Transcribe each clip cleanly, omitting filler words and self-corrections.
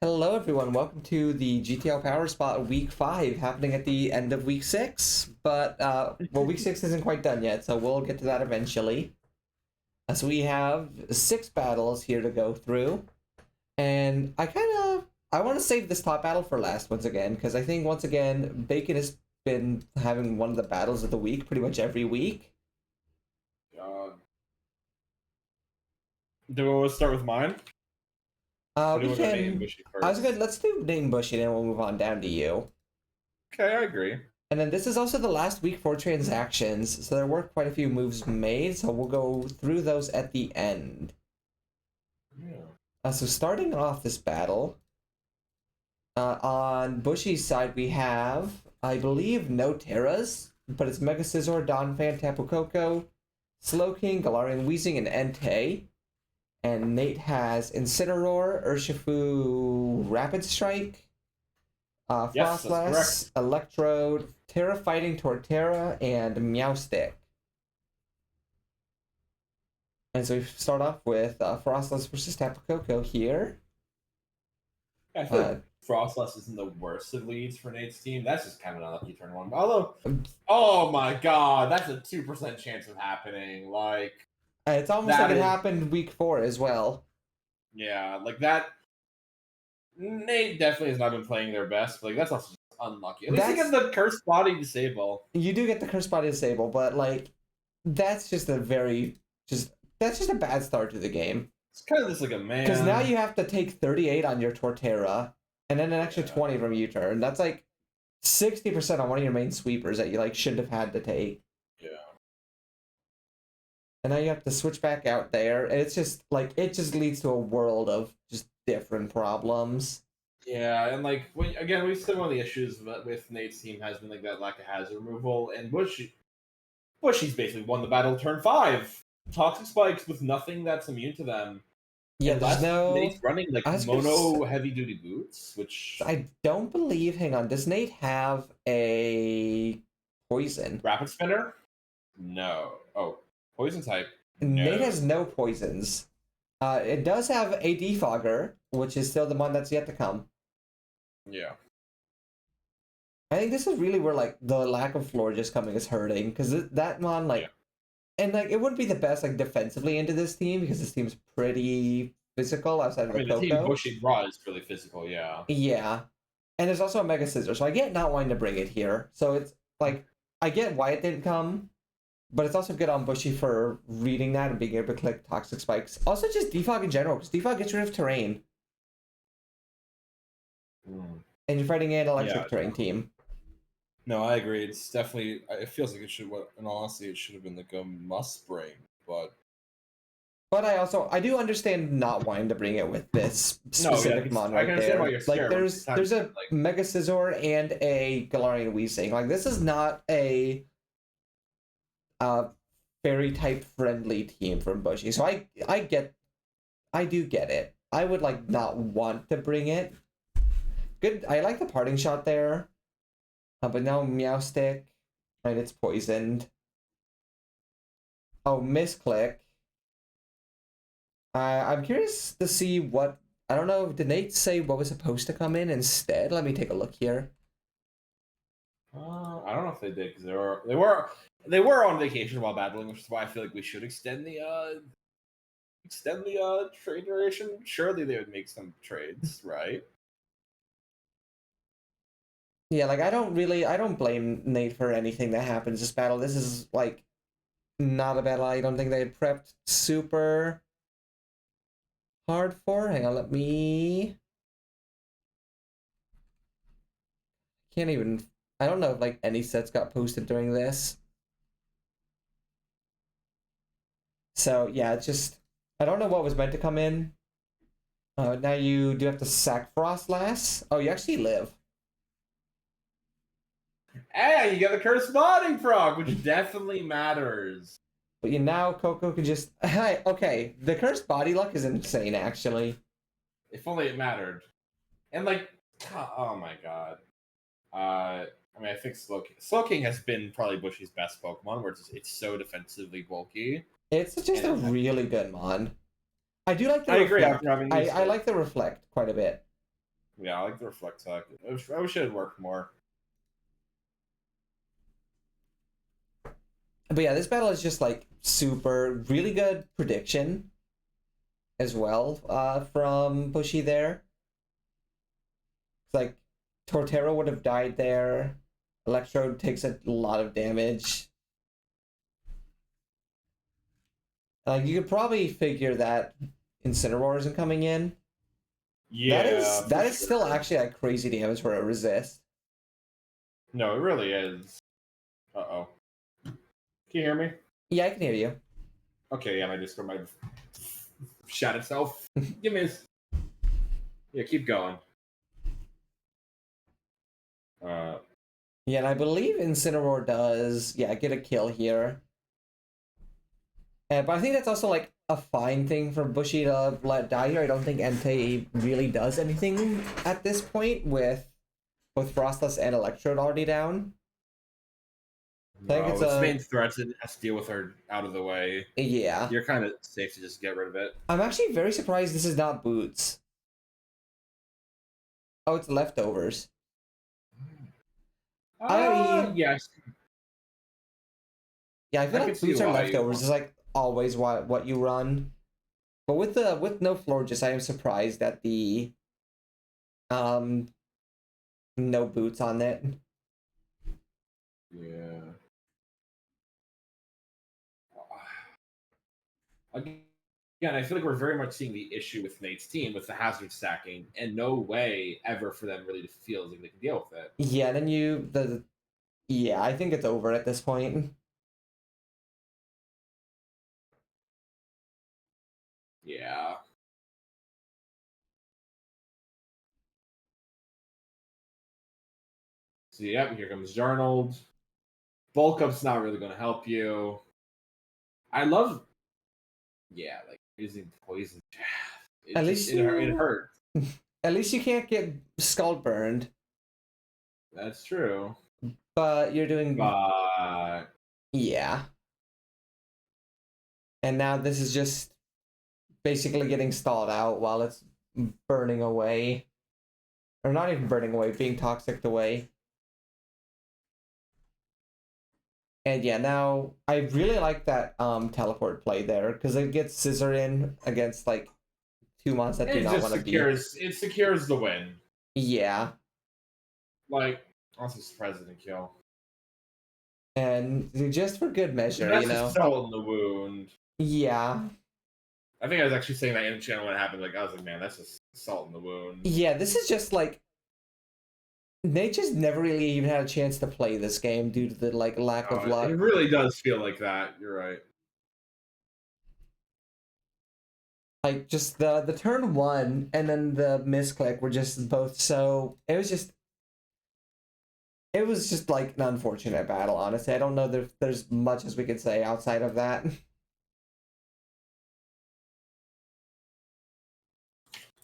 Hello, everyone. Welcome to the GTL Power Spot Week 5, happening at the end of Week 6. But, Week 6 isn't quite done yet, so we'll get to that eventually. So we have 6 battles here to go through. And I want to save this top battle for last once again, because I think, once again, Bacon has been having one of the battles of the week pretty much every week. Do we start with mine? Or do We you want to go can... Nate Bushy I was first? good. Let's do Nate and Bushy, and then we'll move on down to you. Okay, I agree. And then this is also the last week for transactions, so there were quite a few moves made, so we'll go through those at the end. Yeah. So starting off this battle, on Bushy's side we have, I believe, no Terras, but it's Mega Scizor, Donphan, Tapu Koko, Slowking, Galarian Weezing, and Entei. And Nate has Incineroar, Urshifu, Rapid Strike, Yes, that's correct. Frostlass, Electrode, Terra Fighting Torterra, and Meowstic. And so we start off with Frostlass versus Tapu Koko here. I feel like Frostless isn't the worst of leads for Nate's team. That's just kind of an unlucky turn one. Although, oh my god, that's a 2% chance of happening. It's almost like it happened week 4 as well. Yeah, like that. Nate definitely has not been playing their best. But that's also just unlucky. At least he gets the Cursed Body Disable. You do get the Cursed Body Disable, but that's just that's just a bad start to the game. It's kind of just like a man. Because now you have to take 38 on your Torterra, and then an extra 20 from U-turn. That's like 60% on one of your main sweepers that you shouldn't have had to take. Yeah. And now you have to switch back out there, and it's just it just leads to a world of just different problems. Yeah, and again, we've said one of the issues with Nate's team has been that lack of hazard removal, and Bushy's basically won the battle turn 5. Toxic spikes with nothing that's immune to them. Yeah, unless Nate's running mono heavy duty boots, which I don't believe. Hang on, does Nate have a poison? Rapid Spinner? No. Oh, poison type. No. Nate has no poisons. It does have a Defogger, which is still the one that's yet to come. Yeah. I think this is really where the lack of floor just coming is hurting, because that mon and it wouldn't be the best defensively into this team, because this team's pretty physical outside of the Koko. The team Bushy Raw is really physical, yeah. Yeah. And there's also a Mega Scissor, so I get not wanting to bring it here. So it's I get why it didn't come, but it's also good on Bushy for reading that and being able to click Toxic Spikes. Also just Defog in general, because Defog gets rid of terrain. And you're fighting an electric terrain team. No, I agree. It's definitely. It feels like it should. In all honesty, it should have been a must bring, but. But I do understand not wanting to bring it with this specific mon right there. Why you're scared. There's a Mega Scizor and a Galarian Weezing. This is not a fairy type friendly team from Bushy. So I do get it. I would not want to bring it. Good. I like the parting shot there. But now Meowstic, and it's poisoned. Oh, misclick. I'm curious to see what... I don't know, did Nate say what was supposed to come in instead? Let me take a look here. I don't know if they did, because they were on vacation while battling, which is why I feel like we should extend the trade duration. Surely they would make some trades, right? Yeah, I don't blame Nate for anything that happens this battle. This is not a battle I don't think they had prepped super hard for. Hang on, let me... Can't even... I don't know if any sets got posted during this. So yeah, it's just... I don't know what was meant to come in. Now you do have to sack Frostlass. Oh, you actually live. Hey, you got the Cursed Body Frog, which definitely matters. But now Koko can just... Okay, the Cursed Body Luck is insane, actually. If only it mattered. And oh my god. I think Slowking has been probably Bushy's best Pokemon, where it's so defensively bulky. It's just a really good mon. I do like the Reflect. I like the Reflect quite a bit. Yeah, I like the reflect tech. I wish it had worked more. But yeah, this battle is just like super, really good prediction as well from Bushy there. It's like Torterra would have died there. Electrode takes a lot of damage. Like you could probably figure that Incineroar isn't coming in. Yeah, for that is still sure. actually like crazy damage for a resist. No, it really is. Uh-oh. Can you hear me? Yeah, I can hear you. Okay, yeah, my Discord might have shot itself. Give me this. Yeah, keep going. Uh, Yeah, and I believe Incineroar does, yeah, get a kill here. But I think that's also like a fine thing for Bushy to let die here. I don't think Entei really does anything at this point with both Frostless and Electrode already down. I think no, it's its a main threats it has to deal with are out of the way. yeah. You're kind of safe to just get rid of it. I'm actually very surprised this is not Boots. Oh, it's leftovers. I Yes, yeah, I feel I can like see Boots are why you leftovers. want. It's like always what you run. But with no Florges, I am surprised at the um no Boots on it. Yeah. Again, I feel like we're very much seeing the issue with Nate's team with the hazard stacking, and no way ever for them really to feel like they can deal with it. Yeah, then the yeah, I think it's over at this point. Yeah. So yep, here comes Jarnold. Bulk up's not really going to help you. I love, yeah, like using poison. It At just least it you hurt. at least you can't get skull burned, That's true. but you're doing But yeah. And now this is just basically getting stalled out while it's burning away. Or not even burning away, being toxic away. And yeah, now I really like that teleport play there because it gets Scissor in against like two mons that do it not just want to be. secures the win. Yeah, Like also president kill. and just for good measure, you That's just know. salt in the wound. Yeah, I think I was actually saying that in the channel when it happened. Like I was like, man, that's just salt in the wound. yeah. This is just like they just never really even had a chance to play this game due to the like lack of It luck. really does feel like that. You're right. Like just the turn one and then the misclick were just both so it was just like an unfortunate battle, honestly. I don't know if there's much as we could say outside of that.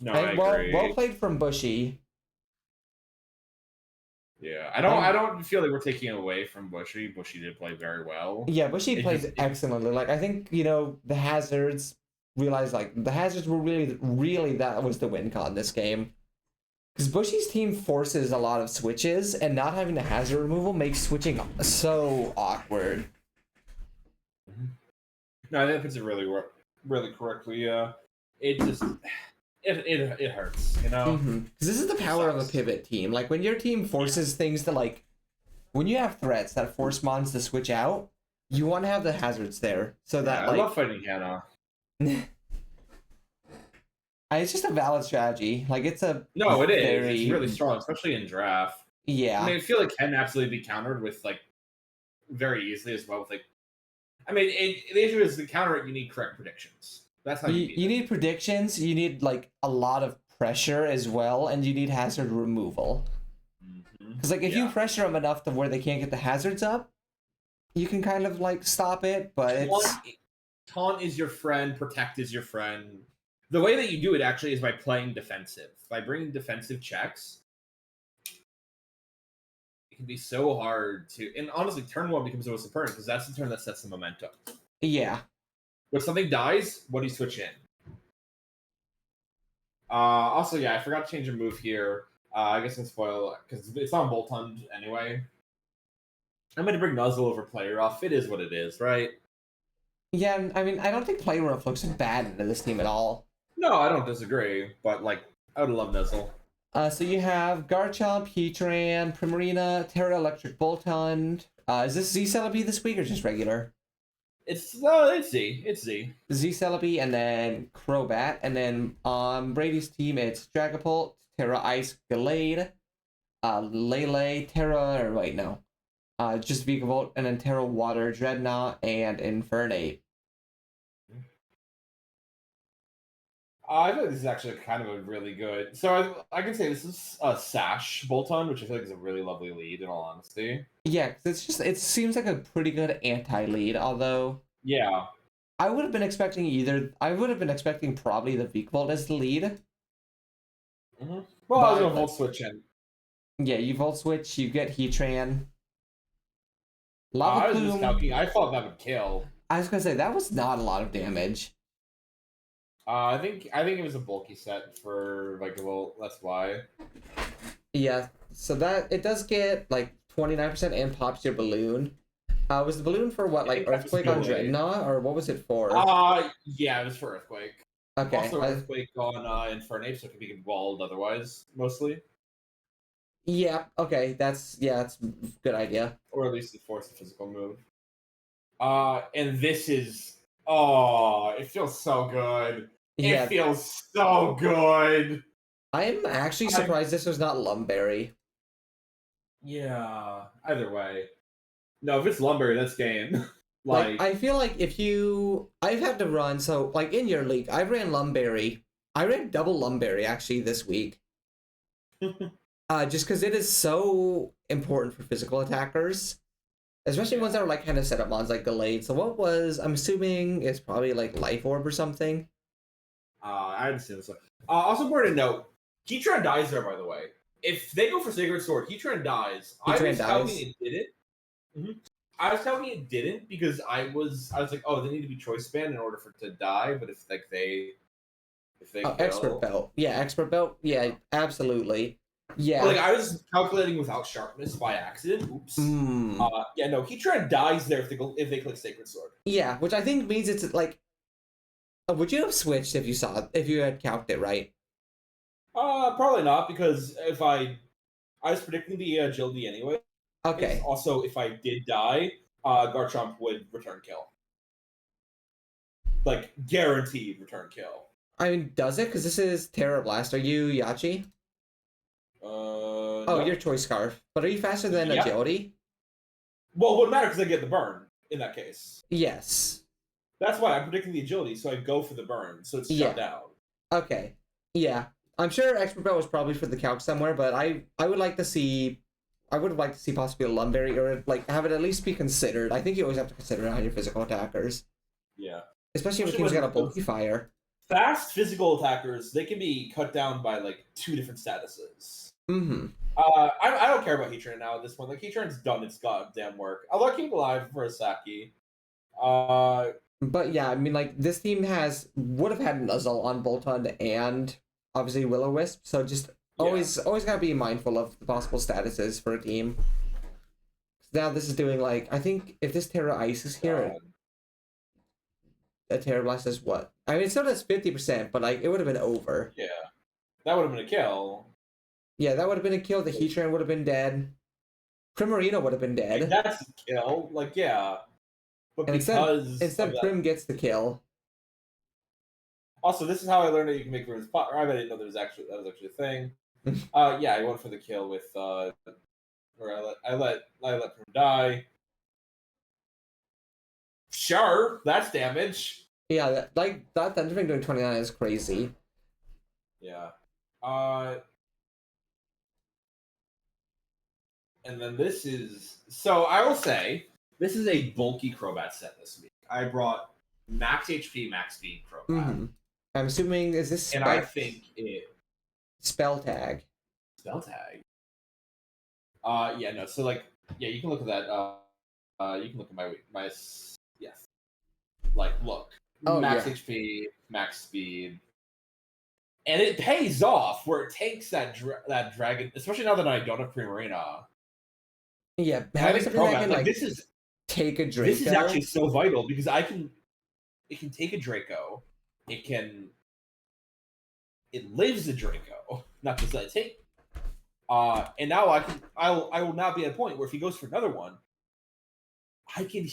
No, I Hey, well agree. played from Bushy. Yeah, I I don't feel like we're taking away from Bushy. Bushy did play very well. yeah, Bushy It plays just excellently. Like I think, you know, the hazards realized like the hazards were really that was the win con this game. Because Bushy's team forces a lot of switches, and not having the hazard removal makes switching so awkward. no, I think that puts it really correctly. Yeah, it just it hurts. You know, Because this is the it power of a sucks. pivot team. Like when your team forces things to like, when you have threats that force mons to switch out, you want to have the hazards there so Yeah, that I like love fighting Hannah. it's just a valid strategy. Like it's a No, it is. It's very really strong, especially in draft. I yeah. mean, I feel like can absolutely be countered with like very easily as well. With like, I mean, the issue is to counter it, you need correct predictions. That's how you beat You it. need predictions. You need like a lot of pressure as well, and you need hazard removal. Because like if you Yeah. pressure them enough to where they can't get the hazards up, you can kind of like stop it. But it's Taunt is your friend. Protect is your friend. The way that you do it actually is by playing defensive. By bringing defensive checks, it can be so hard to. And honestly, turn one becomes the most important because that's the turn that sets the momentum. yeah. When something dies, what do you switch in? Also, yeah, I forgot to change a move here. I guess I can spoil because it's on Bolt Hunt anyway. I'm going to bring Nuzzle over Player Off. It is what it is, right? Yeah, I mean, I don't think Play Rough looks bad into this team at all. No, I don't disagree, but like, I would love Nuzzle. So you have Garchomp, Heatran, Primarina, Terra Electric Boltund. Is this Z Celebi this week or just regular? It's Z. It's Z. Z Celebi and then Crobat. And then on Brady's team, it's Dragapult, Terra Ice Gallade, Lele, Terra, or wait, no. Just Vikavolt, and then Terra Water, Dreadnought, and Infernape. I feel like this is actually kind of a really good. So I can say this is a Sash Bolton, which I feel like is a really lovely lead. In all honesty, Yeah, 'cause it seems like a pretty good anti-lead, although yeah. I would have been expecting probably the Vikavolt as the lead. Mm-hmm. Well, But, I was gonna Volt Switch in. Yeah, you Volt Switch, you get Heatran. I Lava was Plume. miscalculating. I thought that would kill. I was gonna say that was not a lot of damage. I think it was a bulky set for Vikavolt. That's why. Yeah, so that it does get like 29% and pops your balloon. Was the balloon for what, I like think that was Earthquake on Gallade. Dreadnought, or what was it for? Yeah, it was for Earthquake. Okay. Also, Earthquake on Infernape, so it can be walled otherwise, mostly. Yeah. Okay. That's a good idea. Or at least force the physical move. And this is it feels so good. Yeah. It feels so good. I'm actually surprised this was not Lumberry. Yeah. Either way. No, if it's Lumberry, that's game. Like I feel like I've had to run, so like in your league, I ran Lumberry. I ran double Lumberry actually this week. Just because it is so important for physical attackers. Especially ones that are like kind of set up mons like Gallade. So I'm assuming it's probably like Life Orb or something. I haven't seen this one. Also important to note, Heatran dies there, by the way. If they go for Sacred Sword, Heatran dies. I was telling it didn't. Mm-hmm. I was telling it didn't because I was like, oh, they need to be choice banned in order for it to die. But if they kill... Expert Belt. Yeah, Expert Belt. Yeah, absolutely. Yeah. Like I was calculating without sharpness by accident. Oops. Yeah, no, Heatran dies there if they click Sacred Sword. Yeah, which I think means it's like. Would you have switched if you had calced it right? Probably not because if I was predicting the agility anyway. Okay. Also, if I did die, Garchomp would return kill. Like guaranteed return kill. I mean, does it? Because this is Terra Blast. Are you Yachi? No. You're Choice Scarf. But are you faster than Agility? Well, it wouldn't matter because I get the burn in that case. Yes. That's why I'm predicting the agility, so I go for the burn, so it's shut down. Okay. Yeah. I'm sure Expert Belt was probably for the calc somewhere, but I would like to see possibly a Lumberry, or like have it at least be considered. I think you always have to consider it on your physical attackers. Yeah. Especially if a team's got a bulky fire. Fast physical attackers, they can be cut down by like 2 different statuses. Mm-hmm. I don't care about Heatran now at this point. Like Heatran's done its goddamn work. I'll let keep alive for a Saki. But yeah, I mean, like this team would have had Nuzzle on Boltund and obviously Will-O-Wisp, so just always gotta be mindful of the possible statuses for a team. Now this is doing like, I think if this Terra Ice is here, a Terra Blast is what? I mean, it still does 50%, but like it would have been over. Yeah, that would have been a kill. Yeah, that would have been a kill. The Heatran would have been dead. Primarina would have been dead. That's a kill. Like, yeah. But and because instead Prim gets the kill. Also, this is how I learned that you can make rooms pot. I didn't know that was actually a thing. Yeah, I went for the kill with or I let Prim die. Sure, that's damage. Yeah, that Thunderwing doing 29 is crazy. Yeah. And then this is... So, I will say, this is a bulky Crobat set this week. I brought max HP, max speed Crobat. Mm-hmm. I'm assuming, is this... And I think it... Spell Tag. Spell Tag? Yeah, no, so, like, yeah, you can look at that. You can look at my yes. Like, look. Max HP, max speed. And it pays off where it takes that dragon, especially now that I don't have Primarina. Yeah, And I having think something that Crobat, can like like take a this is Draco. actually so vital because it can take a Draco, it lives a Draco, not just let it take. And now I will now be at a point where if he goes for another one, I can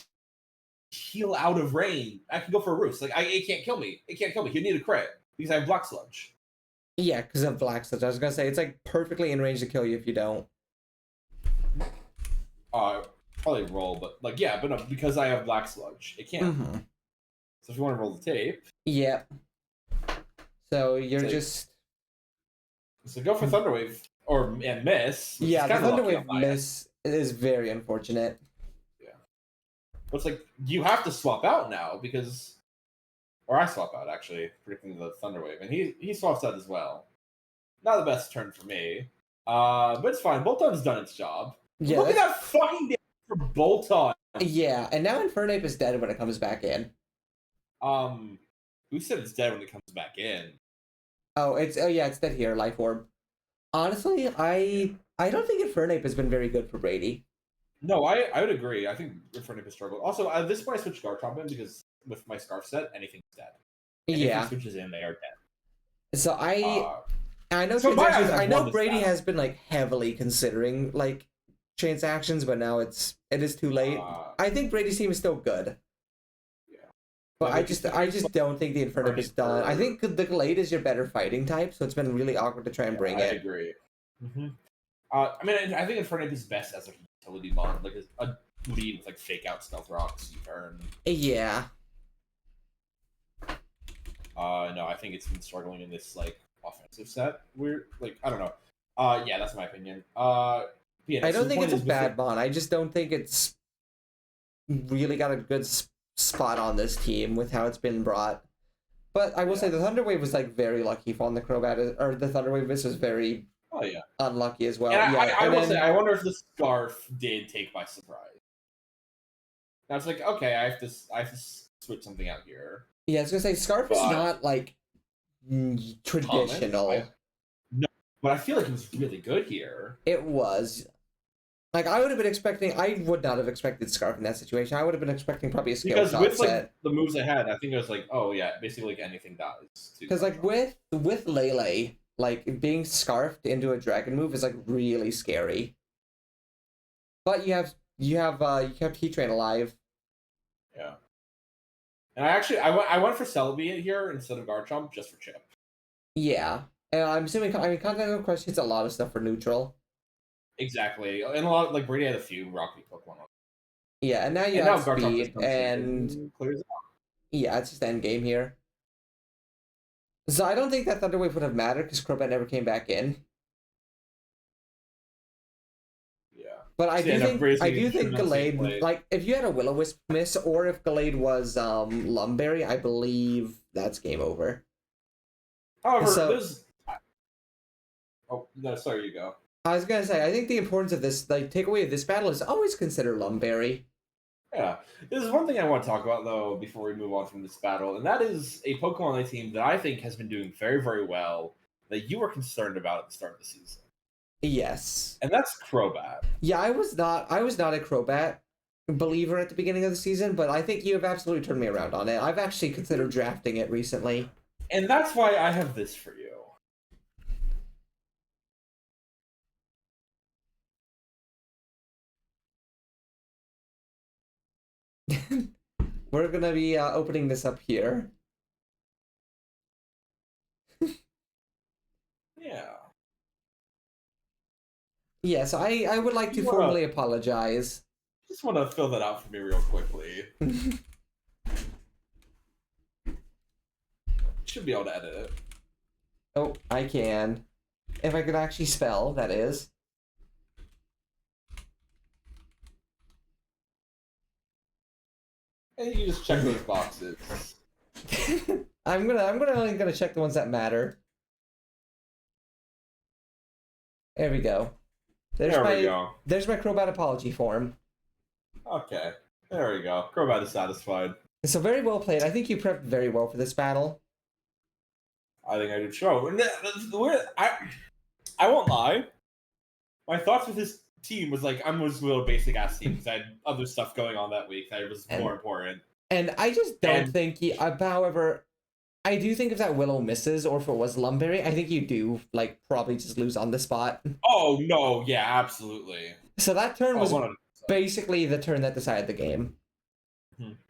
heal out of range. I can go for a roost. Like it can't kill me. It can't kill me. He need a crit because I have Black Sludge. Yeah, because of Black Sludge. I was gonna say it's like perfectly in range to kill you if you don't. Probably roll, but like yeah, but no, because I have Black Sludge, it can't. Mm-hmm. So if you want to roll the tape, yeah. So you're like, just so go for Thunderwave and miss. Which yeah. is The kind of lucky on Thunderwave my end. miss is very unfortunate. Yeah, but it's like you have to swap out now because, or I swap out actually, predicting the Thunderwave, and he swaps out as well. Not the best turn for me, but it's fine. Bolton's done its job. Yeah, Look at that fucking damage from Bolton. yeah, and now Infernape is dead when it comes back in. Who said it's dead when it comes back in? Oh yeah, it's dead here. Life Orb. Honestly, I don't think Infernape has been very good for Brady. No, I would agree. I think Infernape has struggled. Also, at this point, I switched Garchomp in because with my Scarf set, anything's dead. Anything Yeah. switches in, they are dead. So I know So my eyes transactions. have I know won this Brady battle. has been like heavily considering like transactions, but now it is too late. I think Brady's team is still good. Yeah. But Yeah, I just don't think the Infernape is done. I think the Glade is your better fighting type, so it's been really awkward to try and bring I it. agree. I mean, I think Infernape is best as like a utility mod, like a lead with like fake out Stealth Rocks, U-turn. Yeah. No, I think it's been struggling in this like offensive set. Weird, like I don't know. Yeah, that's my opinion. Yeah, I so don't the think point it's a is bad mod. I just don't think it's really got a good spot on this team with how it's been brought. But I will say the Thunderwave was like very lucky on the Crobat, or the Thunderwave miss was very unlucky as well. And Yeah, I and will then say, I wonder if the scarf did take by surprise. Now it's like, okay, I have to switch something out here. yeah, I was gonna say Scarf is not like traditional. No, but I feel like it was really good here. It was. Like I would have been expecting, I would not have expected Scarf in that situation. I would have been expecting probably a scale Because shot with set. like the moves I had, I think it was like, oh yeah, basically like anything dies. Because like with Lele, like being scarfed into a dragon move is like really scary. But you kept Heatran alive. Yeah. And I went for Celebi here instead of Garchomp just for chip. Yeah, and I'm assuming Continental Crush hits a lot of stuff for neutral. Exactly, and a lot like Brady had a few Rocky Pokemon. Yeah, and now you have speed, and clears out. Yeah, it's just end game here. So I don't think that Thunderwave would have mattered because Crobat never came back in. Yeah, but I do think Gallade, like if you had a Will-O-Wisp miss, or if Gallade was Lumberry, I believe that's game over. However, there's. Oh no! Sorry, you go. I was gonna say, I think the importance of this, like, takeaway of this battle is always consider Lumberry. Yeah, there's one thing I want to talk about though before we move on from this battle, and that is a Pokemon on the team that I think has been doing very, very well that you were concerned about at the start of the season. Yes, and that's Crobat. Yeah, I was not a Crobat believer at the beginning of the season, but I think you have absolutely turned me around on it. I've actually considered drafting it recently, and that's why I have this for you. We're gonna be opening this up here. Yeah. Yes, I would like to formally apologize. Just want to fill that out for me real quickly. Should be able to edit it. Oh, I can. If I could actually spell, that is. And you just check those boxes. I'm only gonna check the ones that matter. There we go. There's my Crobat apology form. Okay. There we go. Crobat is satisfied. So very well played. I think you prepped very well for this battle. I think I do show. And I won't lie. My thoughts with his team was like, I'm just a little basic ass team because I had other stuff going on that week that was more important. And I just don't And think he. However, I do think if that Willow misses, or if it was Lumberry, I think you do like probably just lose on the spot. oh no, yeah, absolutely. So that turn Oh, was 100%. basically the turn that decided the game.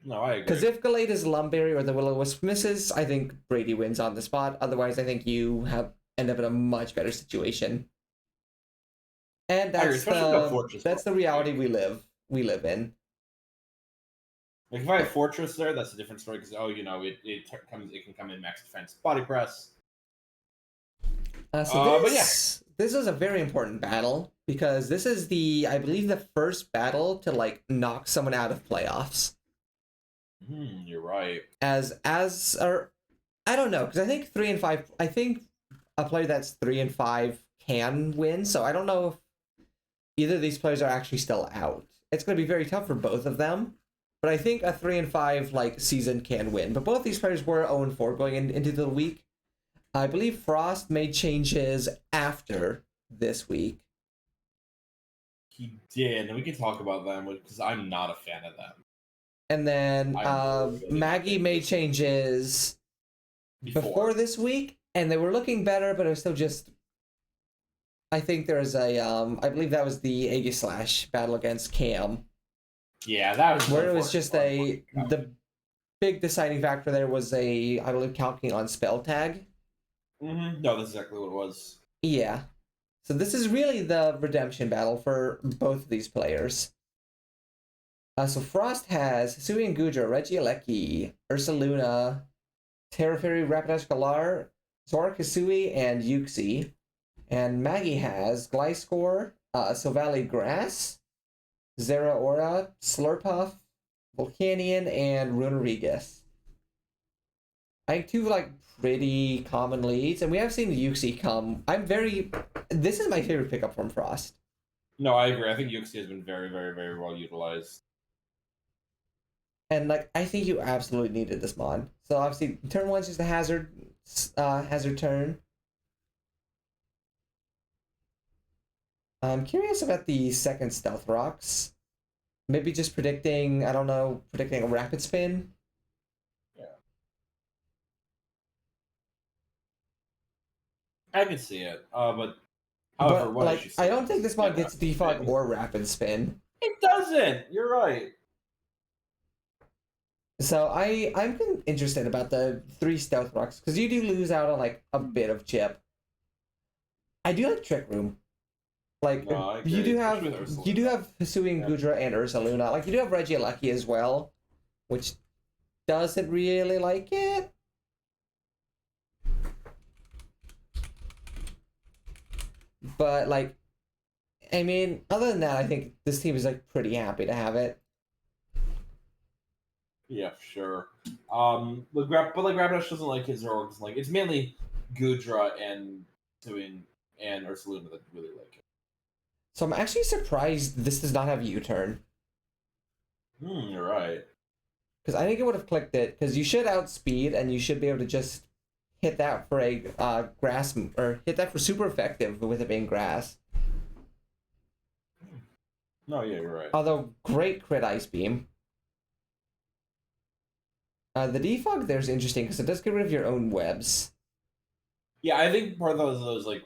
No, I agree. Because if Galeda's Lumberry or the Will-O-Wisp misses, I think Brady wins on the spot. Otherwise, I think you end up in a much better situation. And that's the reality we live in. Like if I have Fortress there, that's a different story because it can come in max defense, body press. This is a very important battle because this is I believe the first battle to like knock someone out of playoffs. You're right. Or I don't know, because I think 3 and 5. I think a player that's 3 and 5 can win. So I don't know if either of these players are actually still out. It's going to be very tough for both of them. But I think a 3 and 5 like season can win. But both these players were 0 and 4 going into the week. I believe Frost made changes after this week. He did, and we can talk about them because I'm not a fan of them. And then Maggie made changes before this week, and they were looking better, but it was still just. I think there's I believe that was the Aegislash battle against Cam. Yeah, that was where it was just the big deciding factor there was I believe calculating on spell tag. No, that's exactly what it was. Yeah. So this is really the redemption battle for both of these players. So Frost has Hisui and Gudra, Regieleki, Ursaluna, Terra Fairy, Rapidash Galar, Zorak Hisui, and Yuxi. And Maggie has Gliscor, Silvally Grass, Zeraora, Slurpuff, Volcanion, and Runerigus. I think two like pretty common leads, and we have seen Yuxi come. This is my favorite pickup from Frost. No, I agree. I think Yuxi has been very, very, very well utilized. And like I think you absolutely needed this mod. So obviously turn 1's just a hazard turn. I'm curious about the second Stealth Rocks. Maybe just predicting a rapid spin. Yeah. I can see it. But however, I don't think this mod gets defog or rapid spin. It doesn't. You're right. So I'm interested about the 3 Stealth Rocks because you do lose out on like a bit of chip. I do like Trick Room. Like you do have Hisui and Gudra and Ursaluna. Like you do have Regieleki as well, which doesn't really like it. But like, I mean, other than that, I think this team is like pretty happy to have it. Yeah, sure. But Rapidash doesn't like his orgs. Like it's mainly Gudra and Hisui and Ursaluna that really like it. So I'm actually surprised this does not have U-turn. You're right. Because I think it would have clicked it. Because you should outspeed, and you should be able to just hit that for a grass, or hit that for super effective with it being grass. No, yeah, you're right. Although great crit Ice Beam. The defog there's interesting because it does get rid of your own webs. Yeah, I think part of those like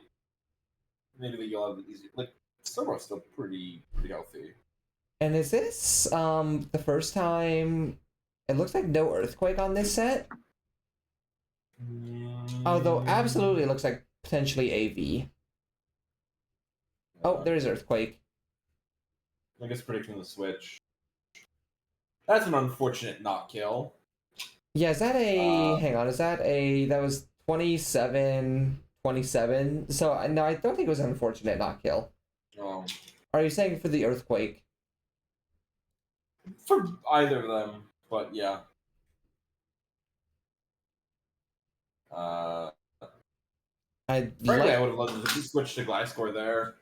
maybe that you'll have easy like. Starbuck's still pretty healthy. And is this the first time? It looks like no Earthquake on this set. Although absolutely it looks like potentially AV. Oh, there is Earthquake. I guess predicting the switch. That's an unfortunate not kill. Yeah, is that hang on, that was 27. So no, I don't think it was an unfortunate not kill. Are you saying for the Earthquake? For either of them, but yeah. Frankly, I would have loved to switch to Gliscor there.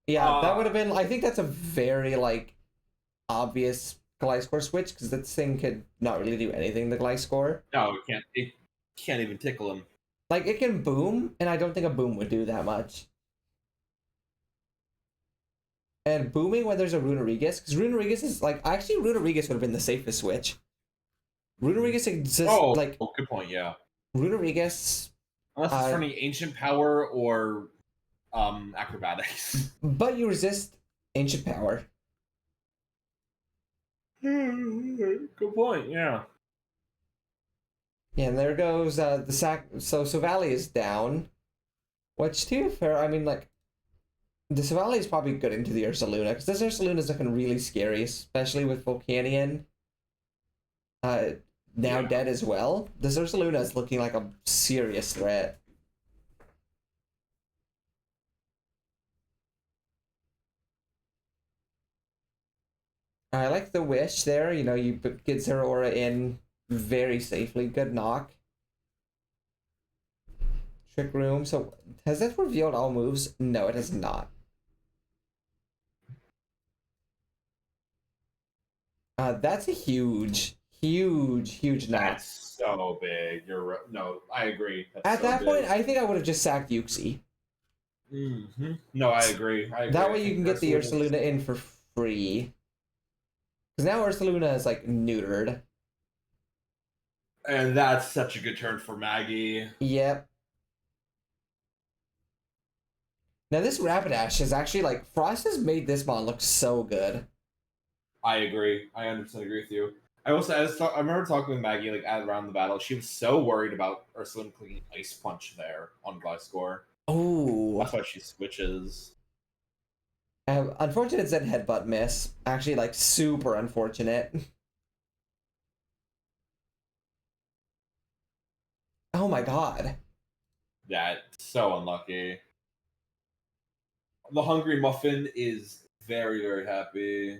Yeah, that would have been. I think that's a very like obvious Gliscor switch because this thing could not really do anything to Gliscor. No, it can't. It can't even tickle him. Like, it can boom, and I don't think a boom would do that much. And booming when there's a Runerigus, because Runerigus is, like, actually, Runerigus would have been the safest switch. Runerigus exists, Oh, like, good point. Yeah, Runerigus, unless it's turning ancient power or acrobatics. but you resist ancient power. Good point. Yeah. Yeah, and there goes the sack. So Valley is down, which, to be fair, I mean, like, the Savali is probably good into the Ursaluna, because this Ursaluna is looking really scary, especially with Volcanion now dead as well. This Ursaluna is looking like a serious threat. I like the Wish there, you know, you get Zeraora in very safely. Good knock. Trick Room. So, has that revealed all moves? No, it has not. That's a huge knock. That's so big. You're right. No, I agree. That's At so that big. point, I think I would have just sacked Yuxi. No, I agree. That way you can get the Ursaluna in for free. Because now Ursaluna is, like, neutered. And that's such a good turn for Maggie. Yep. Now this Rapidash is actually, like, Frost has made this mon look so good. I agree. I 100% agree with you. I remember talking with Maggie like around the battle. She was so worried about Ursulina clicking Ice Punch there on Gliscor. Oh. That's why she switches. Unfortunate Zen headbutt miss. Actually, like, super unfortunate. Oh my god. Yeah, so unlucky. The Hungry Muffin is very, very happy.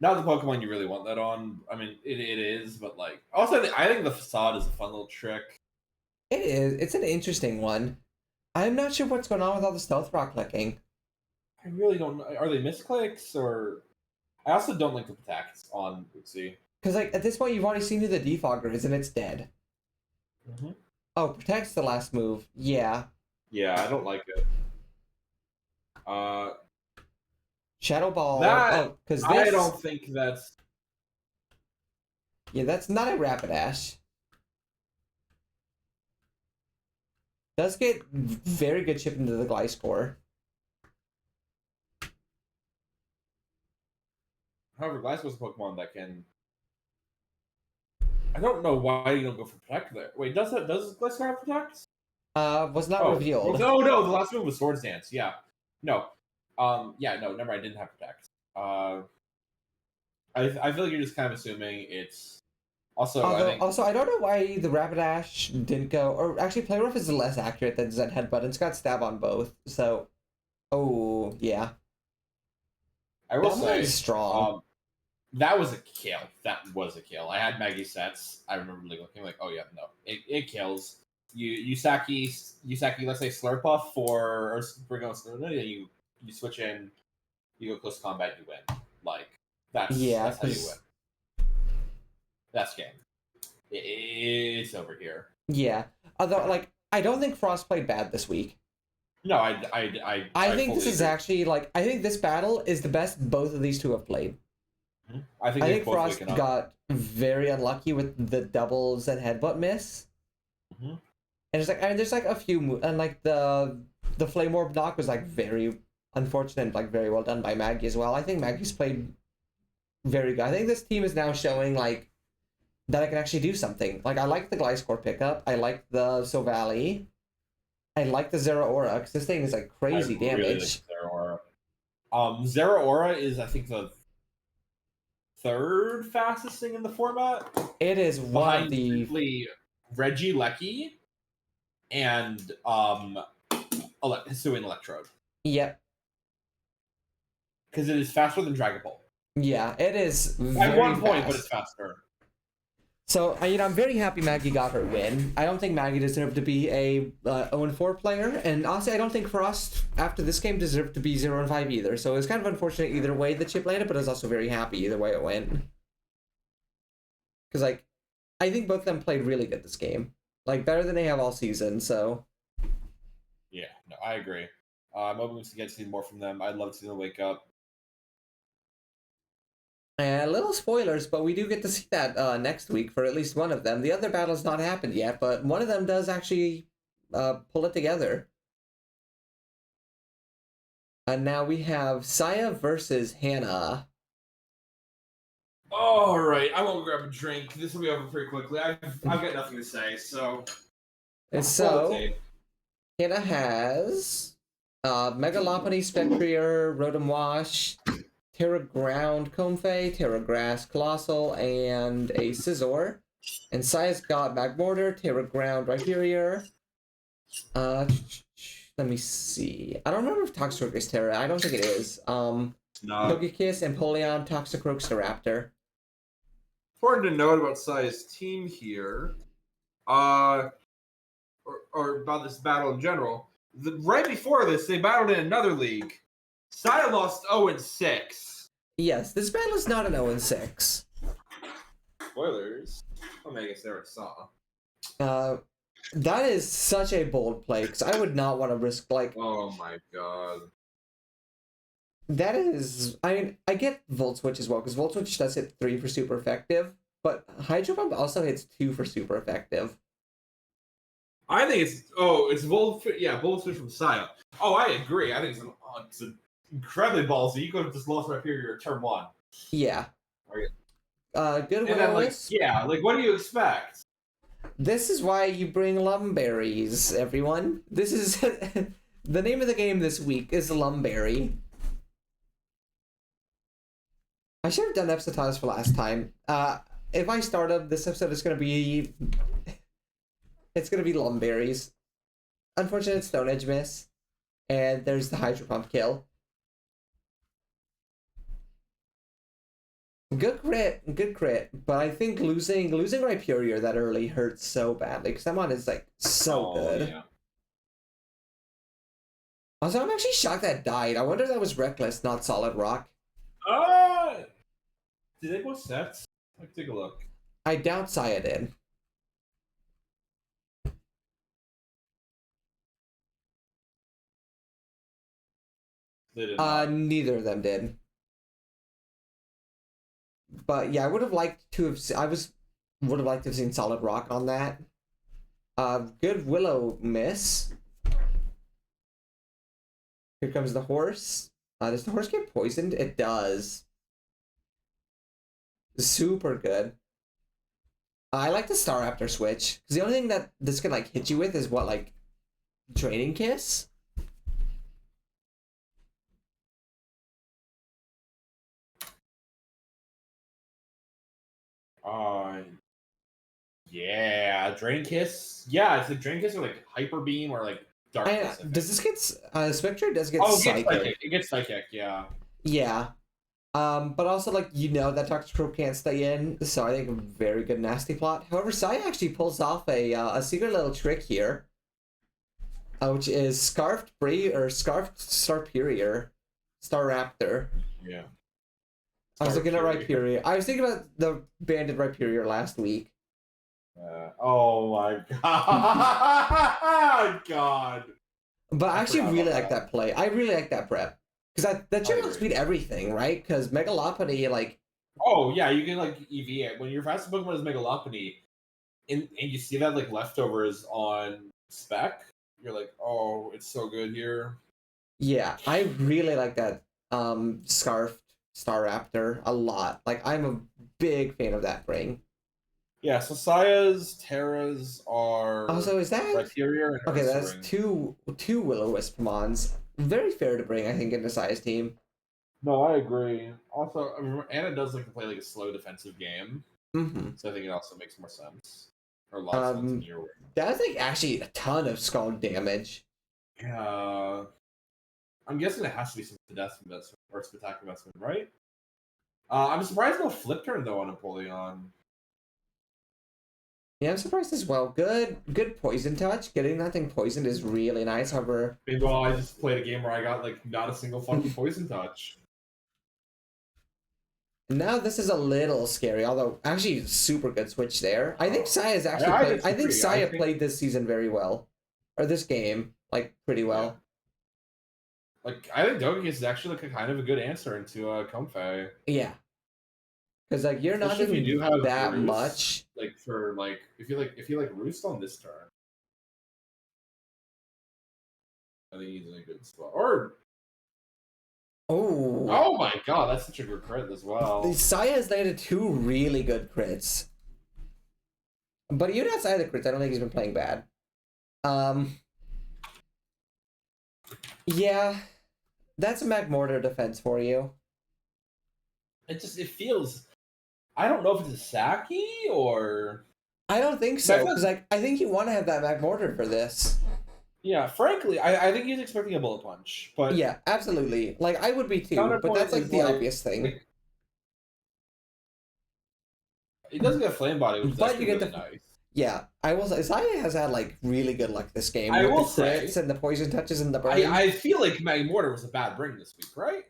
Not the Pokemon you really want that on. I mean, it is, but like, also I think the Facade is a fun little trick. It is. It's an interesting one. I'm not sure what's going on with all the Stealth Rock clicking. I really don't know. Are they misclicks or? I also don't like the attacks on Uxie. Because, like, at this point, you've already seen who the Defogger is, and it's dead. Oh, Protect's the last move. Yeah. Yeah, I don't like it. Shadow Ball. That because I don't think that's. Yeah, that's not a Rapidash. Does get very good chip into the Gliscor. However, Gliscor's a Pokemon that can. I don't know why you don't go for Protect there. Wait, does Gliscor have Protect? Was not revealed. Oh no, the last move was Swords Dance. Yeah, no, yeah, no, never. I didn't have Protect. I feel like you're just kind of assuming it's. Also, I don't know why the Rapidash didn't go. Or actually, Play Rough is less accurate than Zen Headbutt. It's got Stab on both. So, oh yeah. I will say strong. That was a kill. That was a kill. I had Maggie sets. I remember looking like, oh yeah, no, it kills. Yusaki, let's say Slurpuff for Brigo Slurpuff, and you switch in, you go close to combat, you win. Like that's how you win. That's game. It's over here. Yeah. Although, like, I don't think Frost played bad this week. No, I think this is actually, like, I think this battle is the best both of these two have played. I think Frost got very unlucky with the doubles and headbutt miss. And it's like, I mean, there's like a few and like the Flame Orb knock was like very unfortunate and like very well done by Maggie as well. I think Maggie's played very good. I think this team is now showing like that I can actually do something. Like, I like the Gliscor pickup. I like the Sovali. I like the Zeraora because this thing is like crazy damage. Really like Zeraora. Zeraora is, I think, the third fastest thing in the format. It is one of the Reggie Lecky and Hisuian Electrode. Yep. Because it is faster than Dragon Ball. Yeah, it is at one point, but it's faster. So, I'm very happy Maggie got her win. I don't think Maggie deserved to be a 0-4 player, and honestly, I don't think Frost, after this game, deserved to be 0-5 either. So, it's kind of unfortunate either way that she played it, but I was also very happy either way it went. Because, like, I think both of them played really good this game. Like, better than they have all season, so. Yeah, no, I agree. I'm hoping to get to see more from them. I'd love to see them wake up. And little spoilers, but we do get to see that next week for at least one of them. The other battle's not happened yet, but one of them does actually pull it together. And now we have Saya versus Hannah. All right, I won't grab a drink. This will be over pretty quickly. I've got nothing to say, so. And so, Hannah has Megalopony, Spectrier, Rotom Wash, Terra Ground, Comfey, Terra Grass, Colossal, and a Scizor. And Saya's got Magmortar, Terra Ground, Rhyperior. Let me see. I don't remember if Toxicroak is Terra. I don't think it is. Togekiss, Empoleon, Toxicroak, Staraptor. Important to note about Saya's team here, or about this battle in general. Right before this, they battled in another league. Saya lost 0-6. Yes, this battle is not an 0-6. Spoilers. I mean, I guess never saw. That is such a bold play, because I would not want to risk, like... Oh my god. That is... I mean, I get Volt Switch as well, because Volt Switch does hit 3 for super effective, but Hydro Pump also hits 2 for super effective. I think it's Volt Switch from Saya. Oh, I agree. I think it's an incredibly ballsy. You could have just lost my period turn 1. Yeah. Okay. Good and then, Willis. what do you expect? This is why you bring Lumberries, everyone. This is... the name of the game this week is Lumberry. I should have done Epsitas for last time. If I start up, this episode is going to be... It's going to be Lumberries. Unfortunate Stone Edge miss. And there's the Hydro Pump kill. Good crit, but I think losing Rhyperior that early hurts so badly, because that one is, like, so good. Yeah. Also, I'm actually shocked that died. I wonder if that was Reckless, not Solid Rock. Did they go sets? Let's take a look. I doubt Saya did. They did not. Neither of them did. But yeah, I would have liked to have. Would have liked to have seen Solid Rock on that. Good Willow miss. Here comes the horse. Does the horse get poisoned? It does. Super good. I like the Staraptor switch, because the only thing that this can, like, hit you with is what, like, Draining Kiss? Yeah, Drain Kiss. Yeah, it's like Drain Kiss or like Hyper Beam or like Dark Kiss. Does this get Spectre does get Psychic. It gets Psychic, yeah. Yeah. But also, like, you know that Toxicroak can't stay in, so I think a very good nasty plot. However, Saya actually pulls off a secret little trick here, which is Scarfed Starperior, Staraptor. Yeah. I was looking at Rhyperior. I was thinking about the banded Rhyperior last week. Oh my god! But I actually really like that play. I really like that prep. Because that should outspeed everything, right? Because Megalopony, like... Oh, yeah, you can, like, EV it. When your fastest Pokemon is Megalopony, and you see that, like, leftovers on spec, you're like, oh, it's so good here. Yeah, I really like that Scarfed Staraptor a lot. Like, I'm a big fan of that ring. Yeah, so Saya's, Terra's are... Also, is that... Rhyperior and okay, that's ring. two Will-O-Wisp Mons. Very fair to bring, I think, into Saya's team. No, I agree. Also, Anna does like to play like a slow defensive game, Mm-hmm. so I think it also makes more sense. Or a lot of sense in your way. That's like actually a ton of scald damage. Yeah. I'm guessing it has to be some Death Investment or Spectacular Investment, right? I'm surprised no Flip Turn though on Empoleon. Yeah, I'm surprised as well. Good Poison Touch. Getting that thing poisoned is really nice. However, Meanwhile, I just played a game where I got like not a single fucking Poison Touch. Now this is a little scary, although actually super good switch there. I think Saya's actually I played. I think disagree. I Saya think played this season very well, or this game like pretty yeah. well. Like I think Dogekiss is actually like a kind of a good answer into Comfey. Yeah, because like you're not Especially if you do doing have that Roost, much. like for like if you like Roost on this turn, I think he's in a good spot. Or Oh, oh my god, that's such a good crit as well. Saya has landed two really good crits, but even outside the crits, I don't think he's been playing bad. Um, yeah, that's a McMortar defense for you. It feels I don't know if it's a Saki or I don't think so, because like I think you want to have that McMortar for this. yeah, frankly, I think he's expecting a bullet punch, but Yeah, absolutely. Like I would be too, but counterpoint that's like is the obvious thing. like he does get a flame body, which is But you actually get really the nice. yeah. I will say Saya has had like really good luck this game I with will the crits say and the poison touches and the burn. I feel like Maggie Mortar was a bad bring this week, right?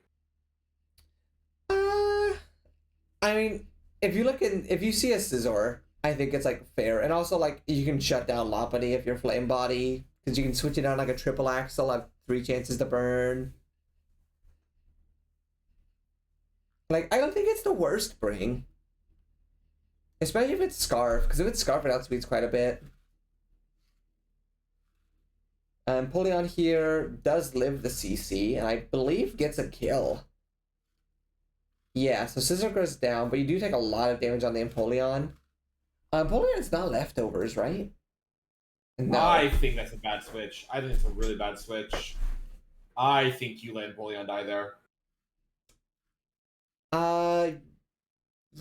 I mean, if you see a Scizor, I think it's like fair, and also like you can shut down Lopunny if you're flame body because you can switch it on like a triple axle, have 3 chances to burn. Like I don't think it's the worst bring, especially if it's Scarf, because if it's Scarf, it outspeeds quite a bit. Empoleon here does live the CC, and I believe gets a kill. Yeah, so Scissor goes down, but you do take a lot of damage on the Empoleon. Empoleon's not leftovers, right? No. I think that's a bad switch. I think it's a really bad switch. I think you land Bullion die there.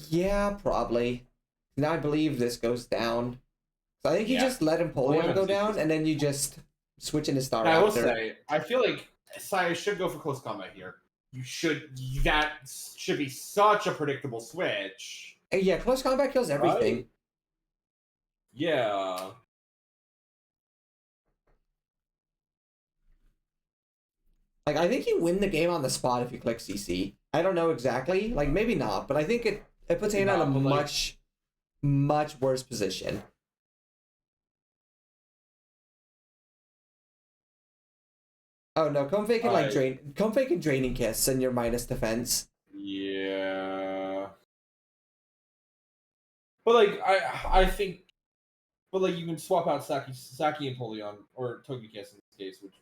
Yeah, probably. Now I believe this goes down. So I think you just let Empoleon go down, and then you just switch into Star Raptor. I will say, I feel like Saya should go for close combat here. That should be such a predictable switch. Yeah, close combat kills everything. Right? Yeah. Like, I think you win the game on the spot if you click CC. I don't know exactly. Like, maybe not, but I think it puts Hannah in a much, much worse position. Oh no, Comfey can Comfey can Draining Kiss and you're minus defense. Yeah. But like I think but like you can swap out Saki and Polion or Togekiss in this case, which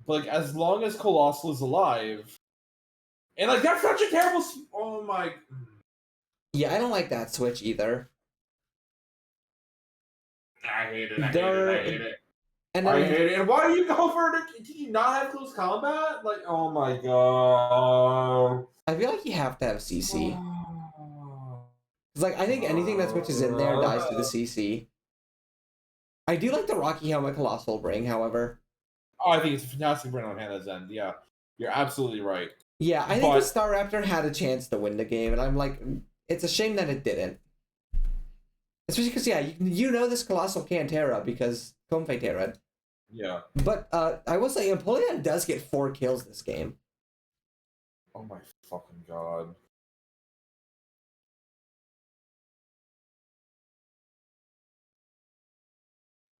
but like as long as Colossal is alive. And like that's such a terrible oh my Yeah, I don't like that switch either. I hate it. I hate it. And then, I hate it. And why do you go for it? Did you not have close combat? Like, oh my god. I feel like you have to have CC. It's like, I think anything that switches in there dies to the CC. I do like the Rocky Helmet Colossal bring, however. Oh, I think it's a fantastic bring on Hannah's end. Yeah, you're absolutely right. Yeah, I think the Star Raptor had a chance to win the game, and I'm like, it's a shame that it didn't. Especially because, yeah, you know this Colossal can't Terra because Comfey Terra. Yeah. But I will say, Empoleon does get 4 kills this game. Oh my fucking god.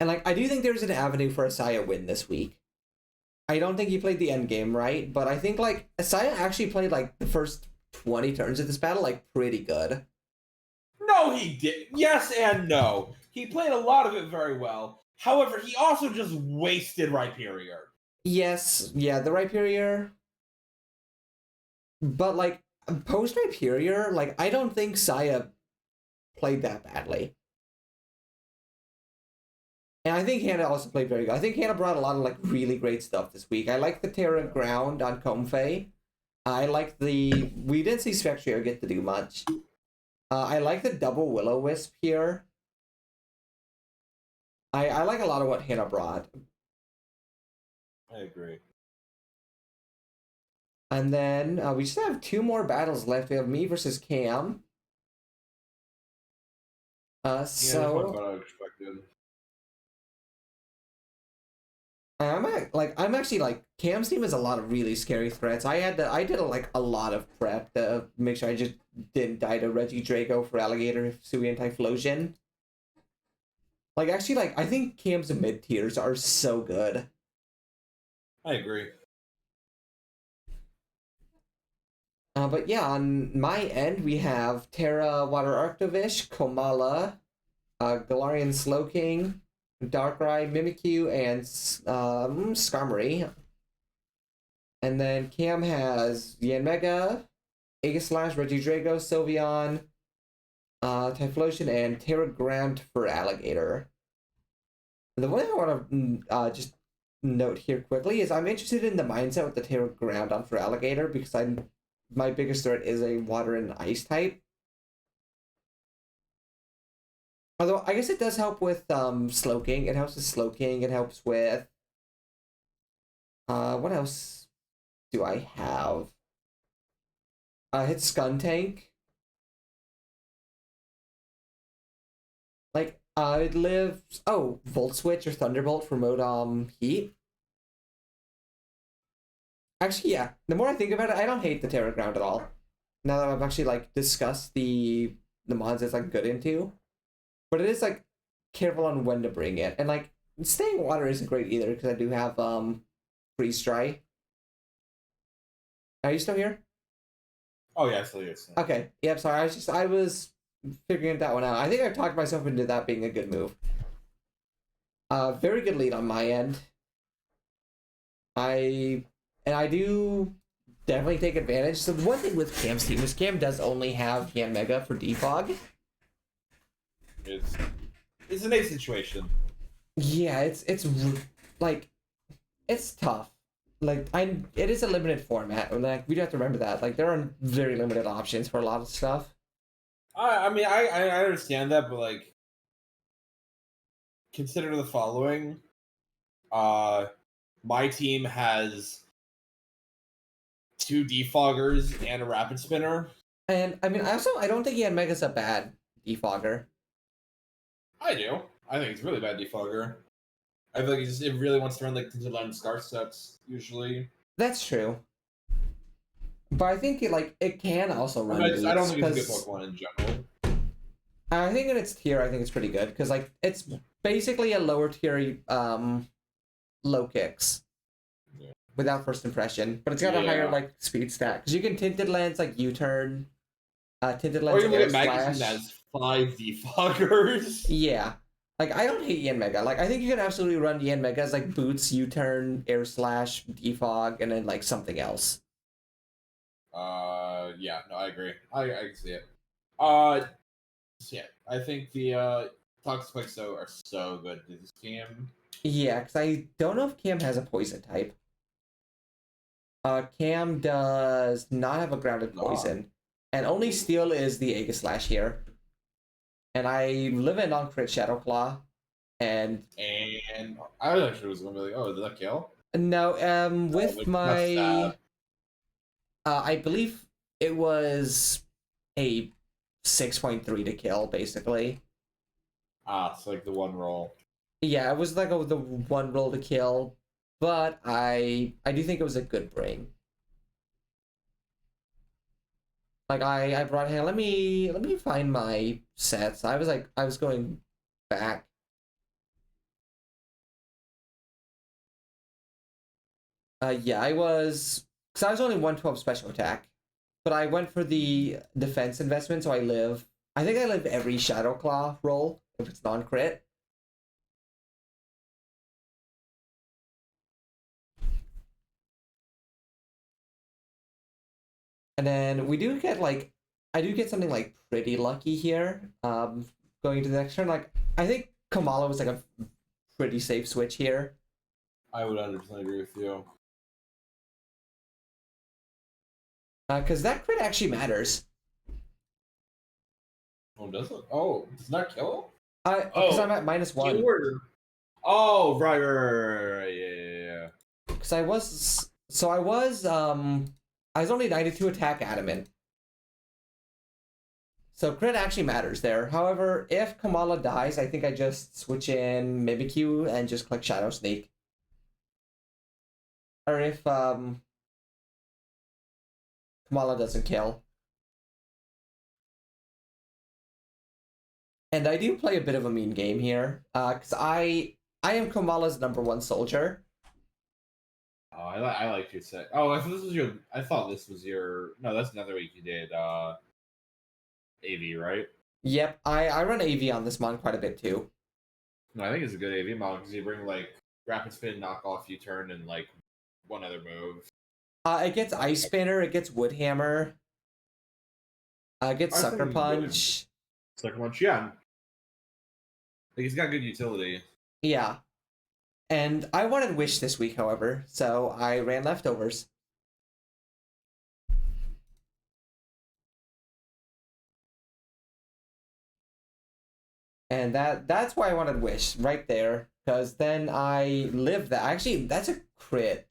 And, like, I do think there's an avenue for a Saya win this week. I don't think he played the end game right, but I think, like, Saya actually played, like, the first 20 turns of this battle, like, pretty good. No, he did. Yes and no. He played a lot of it very well. However, he also just wasted Rhyperior. Yes, yeah, the Rhyperior. But, like, post Rhyperior, like, I don't think Saya played that badly. And I think Hannah also played very good. I think Hannah brought a lot of, like, really great stuff this week. I like the Terra Ground on Comfey. I like the... We didn't see Spectrio get to do much. I like the double Will-O-Wisp here. I like a lot of what Hannah brought. I agree. And then we just have 2 more battles left. We have me versus Cam. Yeah, that's what I expected. I'm actually like Cam's team has a lot of really scary threats. I did a lot of prep to make sure I just didn't die to Reggie Draco for Alligator, Sui, and Typhlosion. Like actually, like I think Cam's mid tiers are so good. I agree. But yeah, on my end we have Terra, Water Arctovish, Komala, Galarian Slowking, Darkrai, Mimikyu, and Skarmory. And then Cam has Yanmega, Aegislash, Regidrago, Sylveon, Typhlosion, and Terra Ground for Alligator. And the one I want to just note here quickly is I'm interested in the mindset with the Terra Ground on for Alligator because my biggest threat is a water and ice type. Although I guess it does help with Slowking. It helps with Slowking. It helps with what else do I have? Hit Skuntank. Like it lives Volt Switch or Thunderbolt for mode heat. Actually, yeah. The more I think about it, I don't hate the Terra Ground at all. Now that I've actually like discussed the mods it's like good into, but it is like careful on when to bring it, and like staying water isn't great either because I do have freeze dry. Are you still here? Oh yeah, so yes. Okay. Yep. Sorry. I was figuring that one out. I think I talked myself into that being a good move. Very good lead on my end. I do definitely take advantage. So the one thing with Cam's team is Cam does only have Yanmega for defog. It's an A situation. Yeah, like it's tough. Like it is a limited format. Like we do have to remember that. Like there are very limited options for a lot of stuff. I mean I understand that, but like consider the following. My team has 2 defoggers and a rapid spinner. And I mean, I don't think Yanmega's a bad defogger. I do. I think it's really bad defogger. I feel like it really wants to run like Tinted Scar sets usually. That's true. But I think it can also run. I don't think it's a good Pokemon in general. I think in its tier, I think it's pretty good because like it's basically a lower tier low kicks without first impression, but it's got a higher like speed stat because you can tinted lens like U-turn, tinted lens. Or you look at Magazine that has 5 defoggers. Yeah, like I don't hate Yanmega. Like I think you can absolutely run Yanmega as like boots, U-turn, air slash, defog, and then like something else. Yeah, no, I agree. I can see it. Yeah, I think the Toxic Spikes though are so good to this team. Yeah, because I don't know if Cam has a poison type. Cam does not have a grounded poison, and only steel is the Aegislash here. And I live in on crit Shadow Claw, and I actually was gonna be like, oh, did that kill? No, with my I believe it was a 6.3 to kill, basically. It's like the one roll. Yeah, it was like the one roll to kill, but I do think it was a good bring. Like I brought here. Let me find my sets. I was going back. Yeah, because I was only 112 special attack, but I went for the defense investment, so I think I live every Shadow Claw roll if it's non-crit. And then we do get I do get something like pretty lucky here. Going to the next turn, like I think Kamala was like a pretty safe switch here. I would 100% agree with you. Because that crit actually matters. Oh, does it? Oh, does not kill? Because I'm at -1. Oh, right, yeah. Because I was only 92 attack adamant. So crit actually matters there. However, if Kamala dies, I think I just switch in Mimikyu and just click Shadow Sneak. or if Kamala doesn't kill. And I do play a bit of a mean game here, because I am Kamala's #1 soldier. Oh, I like your set. Oh, I thought this was your. I thought this was your. No, that's another week you did. AV, right? Yep, I run AV on this mon quite a bit too. No, I think it's a good AV model because you bring like rapid spin, knock off, U turn, and like one other move. It gets Ice Spinner, it gets Wood Hammer, it gets I was Sucker thinking William. Punch. Second one, yeah. Like he's got good utility. Yeah. And I wanted Wish this week, however, so I ran Leftovers. And that's why I wanted Wish right there, because then I live that. Actually, that's a crit.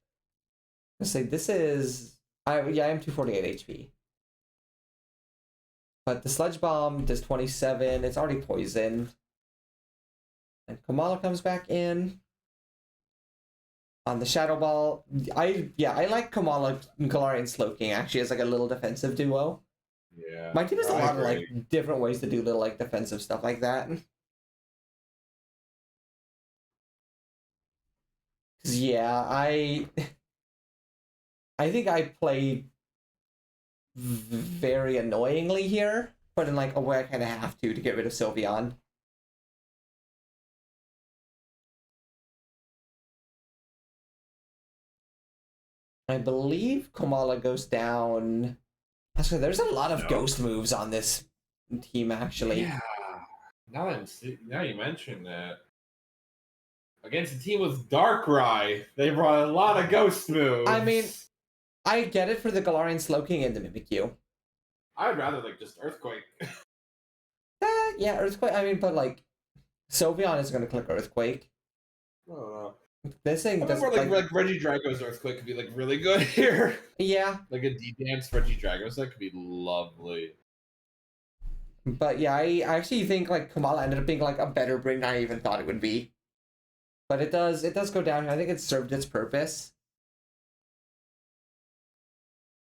Let's say this is I am 248 HP. But the Sludge Bomb does 27. It's already poisoned. And Kamala comes back in. On the Shadow Ball, I like Kamala and Galarian Slowking actually as like a little defensive duo. Yeah. My team has a I lot of agree. like different ways to do little like defensive stuff like that. 'Cause, yeah, I think I played very annoyingly here, but in like a way I kind of have to get rid of Sylveon. I believe Kamala goes down. Actually, there's a lot of No. ghost moves on this team actually. Yeah. Now you mention that. Against a team with Darkrai, they brought a lot of ghost moves. I mean, I get it for the Galarian Slowking and the Mimikyu. I'd rather like just Earthquake. Yeah, Earthquake. I mean, but like, Sylveon is going to click Earthquake. I don't know. This thing I think doesn't more like Reggie Drago's Earthquake could be like really good here. Yeah, Like a D-Dance Reggie Drago set could be lovely. but yeah, I actually think like Kamala ended up being like a better bring than I even thought it would be. But it does go down. I think it served its purpose.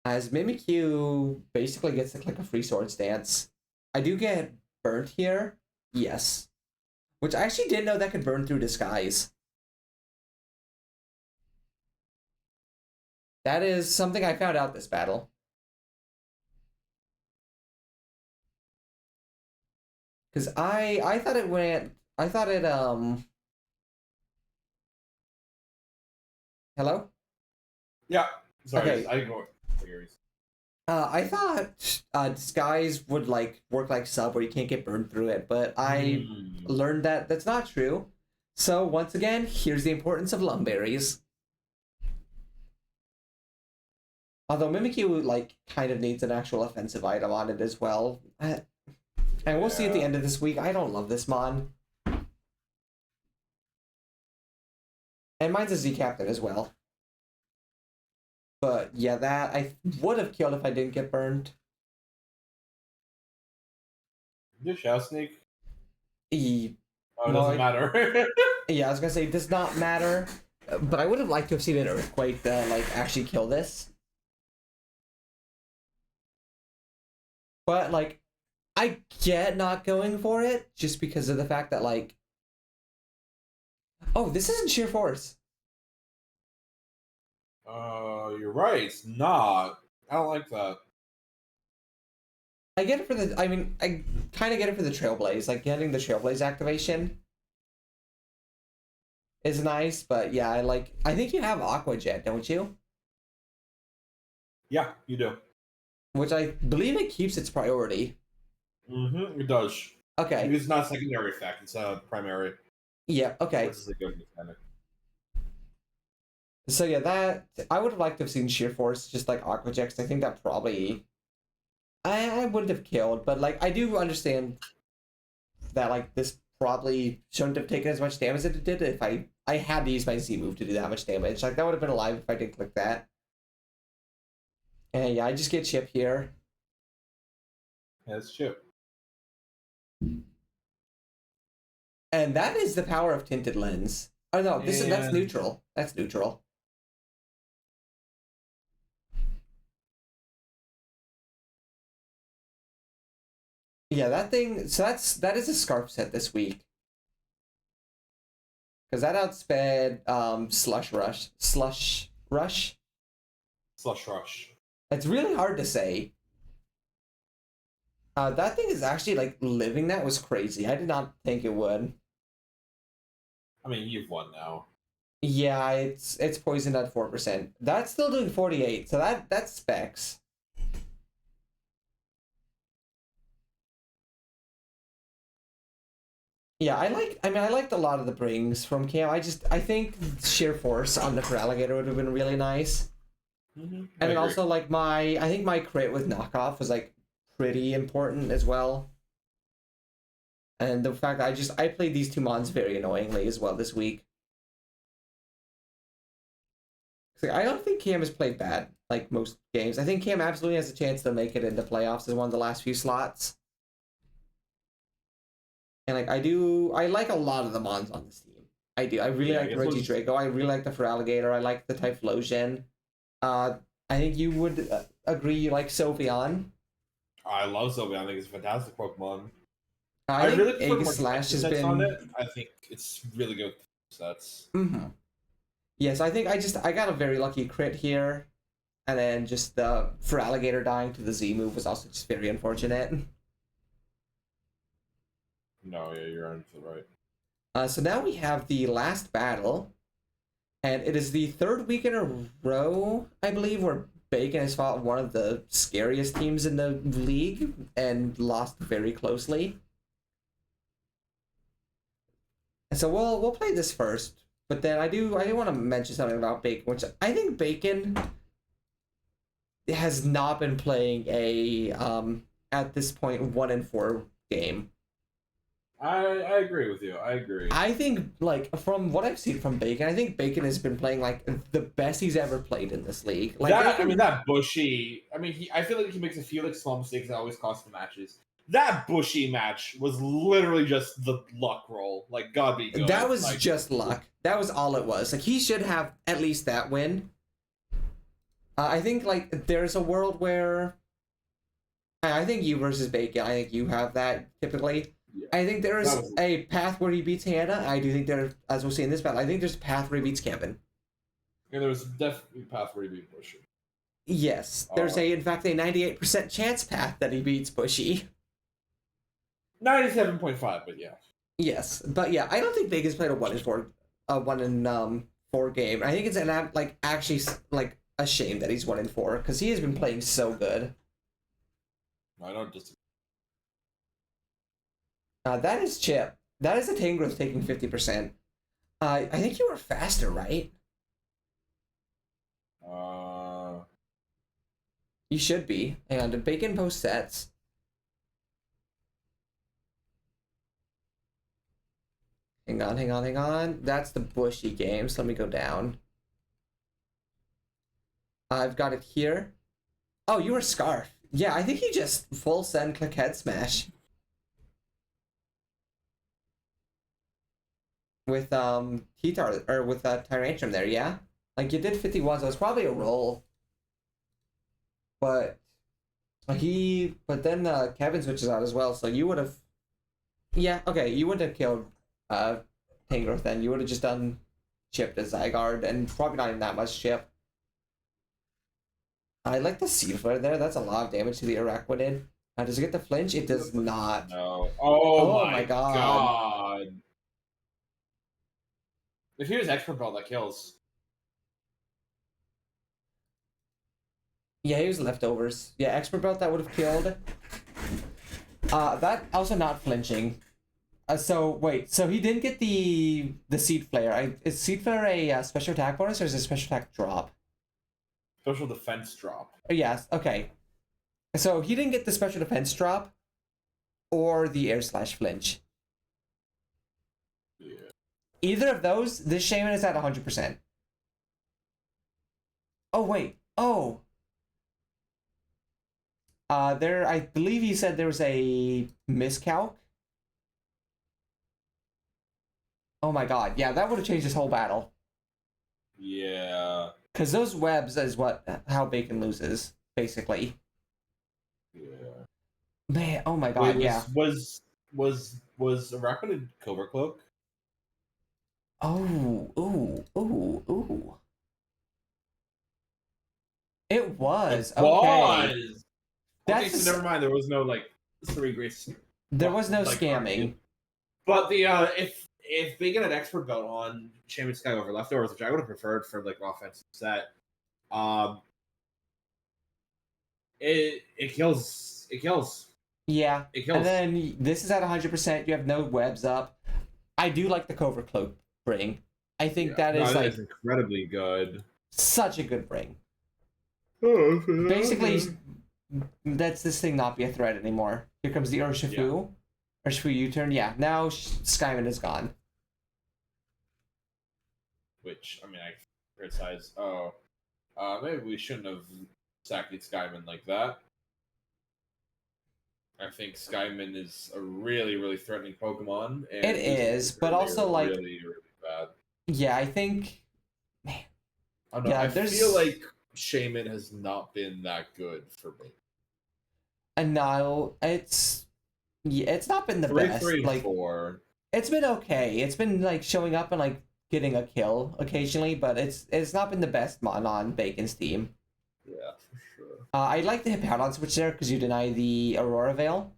As Mimikyu basically gets to click a free Swords Dance. I do get burnt here. Yes. Which I actually didn't know that could burn through Disguise. That is something I found out this battle. Because I thought it went... I thought it, Hello? Yeah. Sorry, Okay. I ignored figures. I thought Disguise would like work like sub where you can't get burned through it, but I learned that that's not true. So once again, here's the importance of Lumberries. Although Mimikyu like kind of needs an actual offensive item on it as well. And we'll see at the end of this week. I don't love this mon. And mine's a Z Captain as well. But yeah, that I would have killed if I didn't get burned. Do Shadow Sneak? E Oh, it Well, doesn't matter. Yeah, I was gonna say it does not matter, but I would have liked to have seen an Earthquake that like actually kill this. But like, I get not going for it just because of the fact that like, oh, this isn't sheer force. You're right. It's not. I don't like that. I get it for the. I mean, I kind of get it for the Trailblaze. Like getting the Trailblaze activation is nice, but yeah, I like. I think you have Aqua Jet, don't you? Yeah, you do. Which I believe it keeps its priority. Mm-hmm. It does. Okay. It's not a secondary effect. It's a primary. Yeah. Okay. Which is a good mechanic. So yeah, that I would have liked to have seen Sheer Force just like Aqua Jet, 'cause I think that probably I wouldn't have killed, but like I do understand that like this probably shouldn't have taken as much damage as it did if I had to use my Z move to do that much damage. Like that would have been alive if I didn't click that. And yeah, I just get chip here. Yeah, it's chip. And that is the power of Tinted Lens. Oh no, that's And- neutral. That's neutral. Yeah, that thing. So that is a scarf set this week because that outsped slush rush. Slush Rush. It's really hard to say. That thing is actually like living. That was crazy. I did not think it would. I mean, you've won now. Yeah, it's poisoned at 4%. That's still doing 48, so that's specs. Yeah, I liked a lot of the brings from Cam. I think sheer force on the Feraligatr would have been really nice. Mm-hmm. And then also like I think my crit with knockoff was like pretty important as well. And the fact that I played these two mons very annoyingly as well this week. I don't think Cam has played bad like most games. I think Cam absolutely has a chance to make it into playoffs as one of the last few slots. And like I like a lot of the mons on this team. I do. I really like Reggie Draco. I really like the Feraligatr. I like the Typhlosion. I think you would agree you like Sylveon. I love Sylveon. I think it's a fantastic Pokemon. I think really prefer Egg more Slash has been on it. I think it's really good sets. Mm-hmm. Yes, I think I got a very lucky crit here, and then just the Feraligatr dying to the Z move was also just very unfortunate. No, yeah, you're on the right. So now we have the last battle, and it is the third week in a row, I believe, where Bacon has fought one of the scariest teams in the league and lost very closely. And so we'll play this first. But then I do want to mention something about Bacon, which I think Bacon has not been playing a at this point 1-4 game. I agree with you. I agree. I think like from what I've seen from Bacon, I think Bacon has been playing like the best he's ever played in this league. Like that Bushy. I mean, I feel like he makes a few like small mistakes that always cost the matches. That Bushy match was literally just the luck roll. Like, God be good. That was like, just luck. That was all it was. Like, he should have at least that win. I think, like, there's a world where... I think you versus Bacon, I think you have that, typically. Yeah. I think there is a path where he beats Hannah. I do think there, as we'll see in this battle, I think there's a path where he beats Kevin. Yeah, there's definitely a path where he beats Bushy. Yes. There's in fact, a 98% chance path that he beats Bushy. 97.5, but yeah. Yes, but yeah, I don't think Vegas played a 1-4 game. I think it's actually like a shame that he's 1-4 because he has been playing so good. I don't disagree. That is Chip. That is a Tangrowth taking 50%. I think you were faster, right? You should be. And Bacon post sets. Hang on. That's the Bushy game, so let me go down. I've got it here. Oh, you were Scarf. Yeah, I think you just full send click head smash. With T-Tar, or with Tyrantrum there, yeah? Like, you did 51, so it's probably a roll. But then Kevin switches out as well, so you would have... Yeah, okay, you wouldn't have killed Tangrowth then. You would have just done Chip to Zygarde, and probably not even that much Chip. I like the Seed Flare there. That's a lot of damage to the Araquanid. Does it get the flinch? It does not. No. Oh my god. If he was Expert Belt, that kills. Yeah, he was leftovers. Yeah, Expert Belt, that would have killed. That also not flinching. So he didn't get the Seed Flare. Is Seed Flare a special attack bonus or is it a special attack drop? Special defense drop. Yes, okay. So he didn't get the special defense drop or the air slash flinch. Yeah. Either of those, this Shaman is at 100%. Oh, wait. Oh. I believe he said there was a miscalc. Oh my god, yeah, that would have changed this whole battle. Yeah. Because those webs is how Bacon loses, basically. Yeah. Man, oh my Wait, god, yeah. was a rapid covert cloak? Oh, ooh, ooh, ooh. It It was. Okay. was. Okay, That's so just, never mind. There was no like three grace, there was no like scamming. but the if they get an expert belt on Champion Sky over leftovers, which I would have preferred for like offensive set, um, it kills. It kills. Yeah. It And kills. then this is at 100%. You have no webs up. I do like the covert cloak bring. I think Yeah, that no, is that is like incredibly good. such a good bring. Basically, Oh, lets this thing not be a threat anymore. Here comes the yeah, Urshifu. Urshifu U-turn. Yeah, now Skyman is gone. which I mean, I criticize. Oh, maybe we shouldn't have sacked Skyman like that. I think Skyman is a really, really threatening Pokemon, It and losing it is, is but really, also like, really, really bad. yeah, I think, I don't know. yeah, I feel there's like Shaman has not been that good for me. a no. It's not been the Three, three, best. and Like, four. it's been okay. It's been like showing up and like getting a kill occasionally, but it's not been the best mon on Bacon's team. Yeah, for sure. I like the Hippowdon switch there because you deny the Aurora Veil.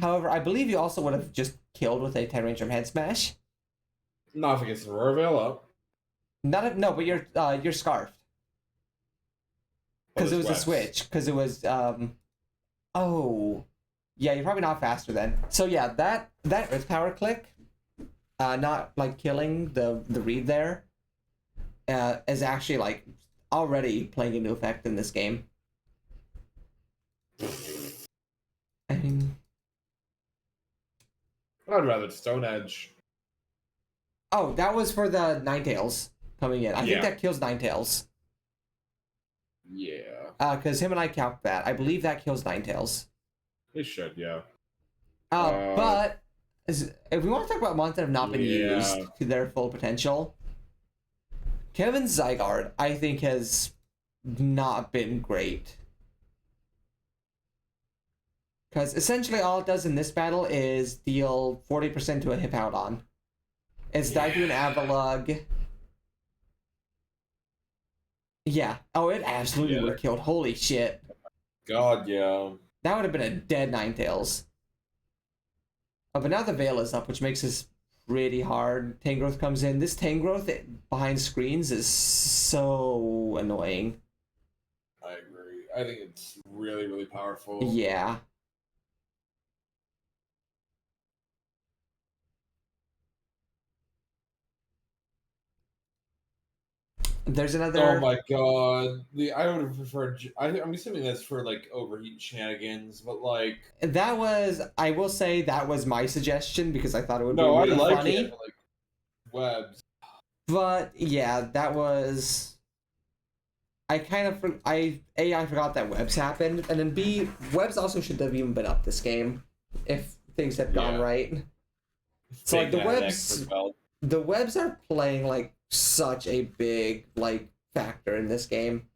However, I believe you also would have just killed with a 10 range from Head Smash. Not if it gets the Royal up. No, but you're scarfed Oh, because it there's was a webs. switch. Because it was oh yeah, you're probably not faster then. So yeah, that Earth Power click, not like killing the read there, is actually like already playing into effect in this game. I mean, I'd rather Stone Edge. oh, that was for the Ninetales coming in. I think Yeah. that kills Ninetales. Yeah. Because him and I count that. I believe that kills Ninetales. It should, yeah. But if we want to talk about mons that have not been used Yeah. to their full potential, Kevin Zygarde, I think, has not been great. Because essentially all it does in this battle is deal 40% to a Hippowdon. It's dive to an Avalugg. Yeah. Oh, it absolutely would have killed. Holy shit. God, yeah. That would have been a dead Ninetales. Oh, but now the Veil is up, which makes this pretty hard. Tangrowth comes in. This Tangrowth behind screens is so annoying. I agree. I think it's really, really powerful. Yeah. There's Oh another. my god. I would have preferred. I'm assuming that's for like overheat shenanigans, but like. That was, I will say, that was my suggestion because I thought it would be No, I really like funny. it, but like webs. But yeah, that was. I kind of I forgot that webs happened, and then B, webs also should have even been up this game if things had gone Yeah. right. So like the webs are playing like such a big like factor in this game.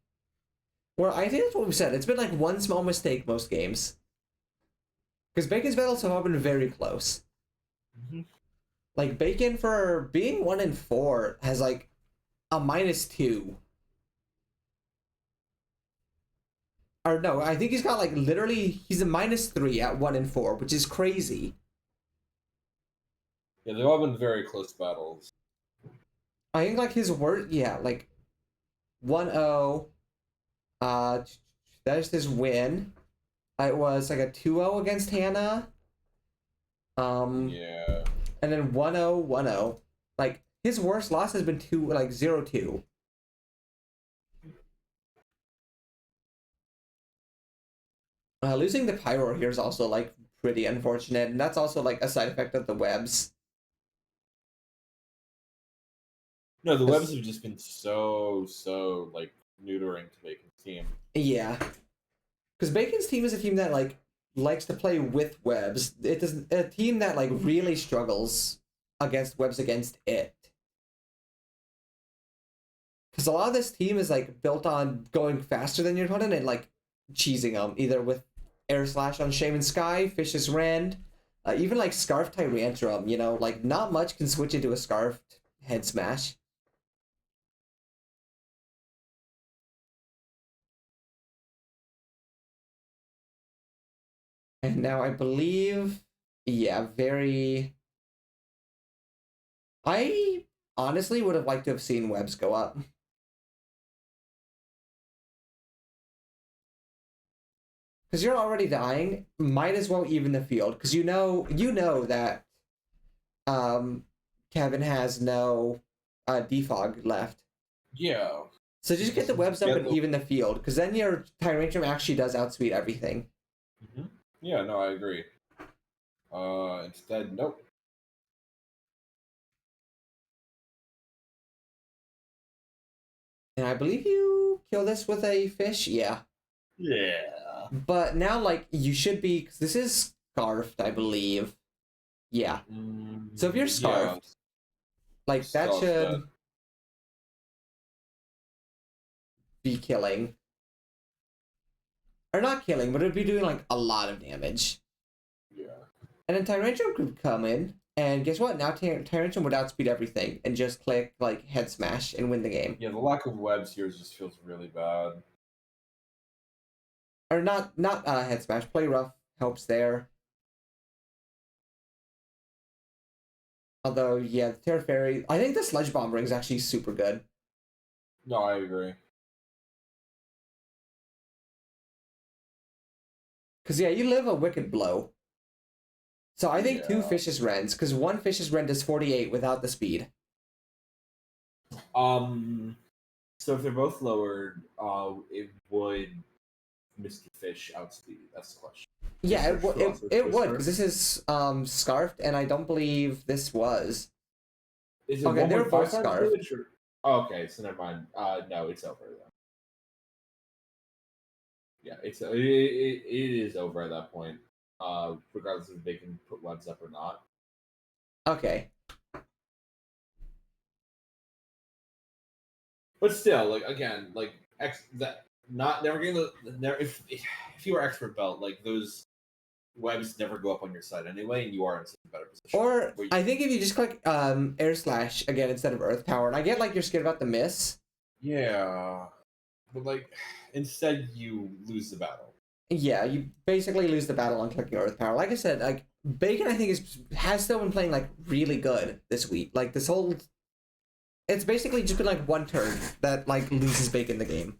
Where I think that's what we said. It's been like one small mistake most games. Because Bacon's battles have all been very close. Mm-hmm. Like Bacon for being 1-4 has like a -2. Or no, I think he's got like literally he's a -3 at 1-4, which is crazy. Yeah, they've all been very close battles. I think like his word, yeah, like 1-0. That is his win. It was like a 2-0 against Hannah. Yeah. And then 1-0, 1-0. Like his worst loss has been 0-2. Losing the Pyro here is also like pretty unfortunate, and that's also like a side effect of the webs. No, the webs have just been so like neutering to Bacon's team. Yeah, because Bacon's team is a team that like likes to play with webs. It does a team that like really struggles against webs against it. Because a lot of this team is like built on going faster than your opponent and like cheesing them either with Air Slash on Shaman Sky, Fish's Rend, even like Scarf Tyrantrum, you know, like not much can switch into a Scarfed Head Smash. And now I believe, yeah, very... I honestly would have liked to have seen webs go up. Because you're already dying, might as well even the field. Because you know that Kevin has no defog left. Yeah. So just get the webs up and even the field, because then your Tyrantrum actually does outspeed everything. Mm-hmm. Yeah, no, I agree. Instead, nope. And I believe you kill this with a fish, yeah. Yeah. But now, like, you should be, because this is scarfed, I believe. Yeah. So if you're scarfed, like, that should be killing. Or not killing, but it would be doing, like, a lot of damage. Yeah. And then Tyrantrum could come in, and guess what? Now Tyrantrum would outspeed everything, and just click, like, head smash and win the game. Yeah, the lack of webs here just feels really bad. Or not head smash, play rough helps there. Although, yeah, the Terra Fairy, I think the Sludge Bomb Ring is actually super good. No, I agree. Because, yeah, you live a Wicked Blow. So I think two Yeah. Fish's Rends, because one Fish's Rend is 48 without the speed. So if they're both lowered, it would Mr. Fish outspeed. That's the question. Yeah, it would, because Twister? this is scarfed, and I don't believe this was. Is it Okay, they're 1.5 both times scarfed. damage? Oh, okay, so never mind. No, it's over then. Yeah, it is over at that point. Regardless if they can put webs up or not. Okay. But still, like again, like never getting if you are expert belt, like those webs never go up on your side anyway, and you are in a better position. Or I think if you just click Air Slash again instead of Earth Power, and I get like you're scared about the miss. Yeah, but like instead you lose the battle. Yeah, you basically lose the battle on clicking Earth Power. Like I said, like Bacon, I think has still been playing like really good this week. Like this whole, it's basically just been like one turn that like loses Bacon the game.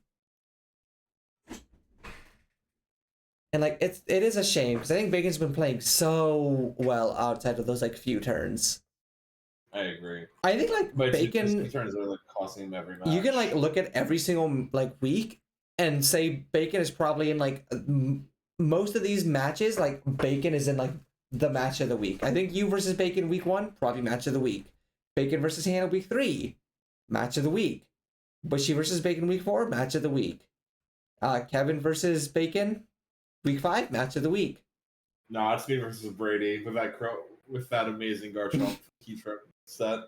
And like it is a shame because I think Bacon's been playing so well outside of those like few turns. I agree. I think like but Bacon turns are like costing him every match. You can like look at every single like week and say Bacon is probably in like most of these matches. Like Bacon is in like the match of the week. I think you versus Bacon week 1 probably match of the week. Bacon versus Hannah week 3 match of the week. Bushy versus Bacon week 4 match of the week. Kevin versus Bacon week 5 match of the week. No, it's me versus Brady with that amazing Garchomp keytrip set.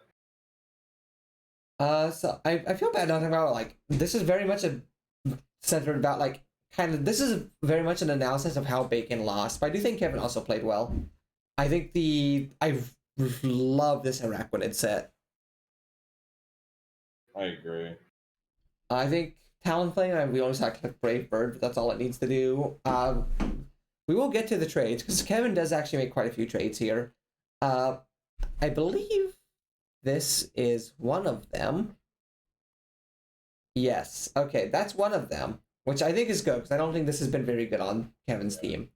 So I feel bad talking about like this is very much centered about like this is very much an analysis of how Bacon lost, but I do think Kevin also played well. I think I love this Araquanid set. I agree. I think Talonflame, we always have to click Brave Bird, but that's all it needs to do. We will get to the trades, because Kevin does actually make quite a few trades here. I believe this is one of them. Yes, okay, that's one of them, which I think is good, because I don't think this has been very good on Kevin's team.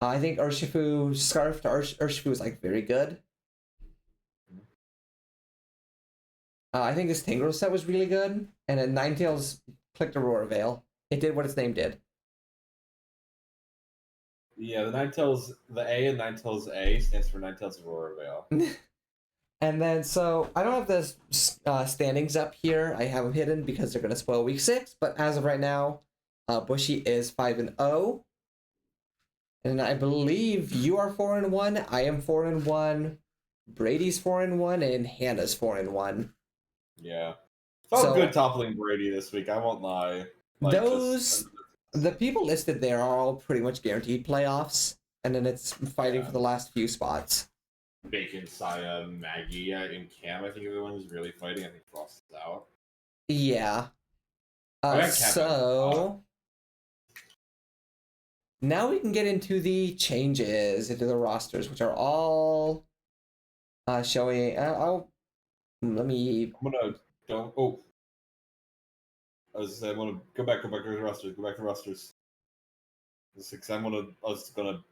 I think Urshifu, Scarf to Urshifu is like very good. I think this Tingral set was really good, and then Ninetales clicked Aurora Veil. It did what its name did. Yeah, the A in Ninetales A stands for Ninetales Aurora Veil. And then, so, I don't have the standings up here. I have them hidden because they're going to spoil week 6, but as of right now, Bushy is 5-0. And I believe you are 4-1, I am 4-1, Brady's 4-1, and Hannah's 4-1. Yeah. Felt good toppling Brady this week, I won't lie. Like, those The people listed there are all pretty much guaranteed playoffs, and then it's fighting Yeah. for the last few spots. Bacon, Saya, Maggie, and Cam. I think everyone is really fighting. I think Frost is out. Yeah. Oh, yeah, Kevin. So now we can get into the changes into the rosters, which are all showing. Let me. I'm gonna go. Oh, I was saying, I'm gonna go back to the rosters. Go back to rosters. Because I was gonna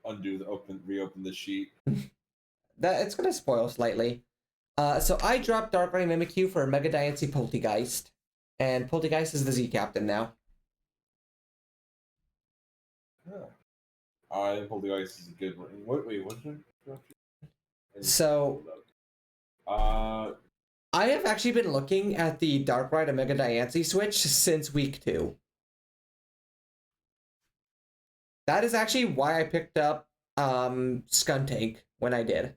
undo reopen the sheet. That it's gonna spoil slightly. So I dropped Darkrai Mimikyu for Mega Diancie Poltegeist, and Poltegeist is the Z captain now. Yeah. I think Poltergeist is a good one. Wait, what's your So uh, I have actually been looking at the Darkrai to Mega Diancie switch since week 2. That is actually why I picked up Skuntank when I did.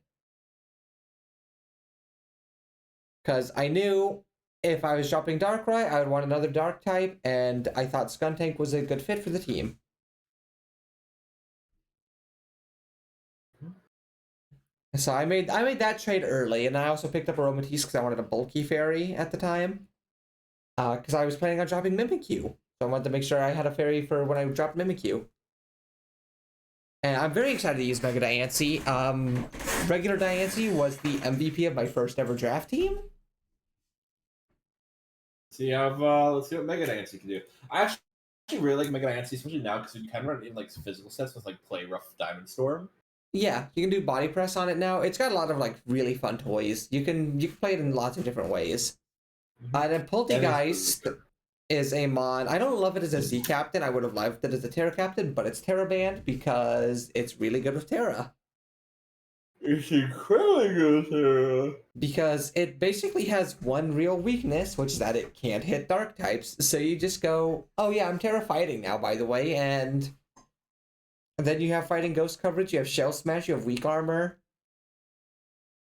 Because I knew if I was dropping Darkrai, I would want another Dark type, and I thought Skuntank was a good fit for the team. So I made that trade early, and I also picked up Aromatisse because I wanted a bulky fairy at the time. Because I was planning on dropping Mimikyu. So I wanted to make sure I had a fairy for when I dropped Mimikyu. And I'm very excited to use Mega Diancie. Regular Diancie was the MVP of my first ever draft team. so you have let's see what Mega Diancie can do. I actually really like Mega Diancie, especially now because you can run in like physical sets with like Play Rough Diamond Storm. Yeah, you can do body press on it now. It's got a lot of like really fun toys. You can play it in lots of different ways. And then Poltegeist is a mon. I don't love it as a Z captain. I would have loved it as a Terra captain, but it's Terra banned because it's really good with Terra. It's incredibly good, Sarah. Because it basically has one real weakness, which is that it can't hit dark types. So you just go, oh yeah, I'm Terra fighting now, by the way, and then you have fighting ghost coverage, you have shell smash, you have weak armor.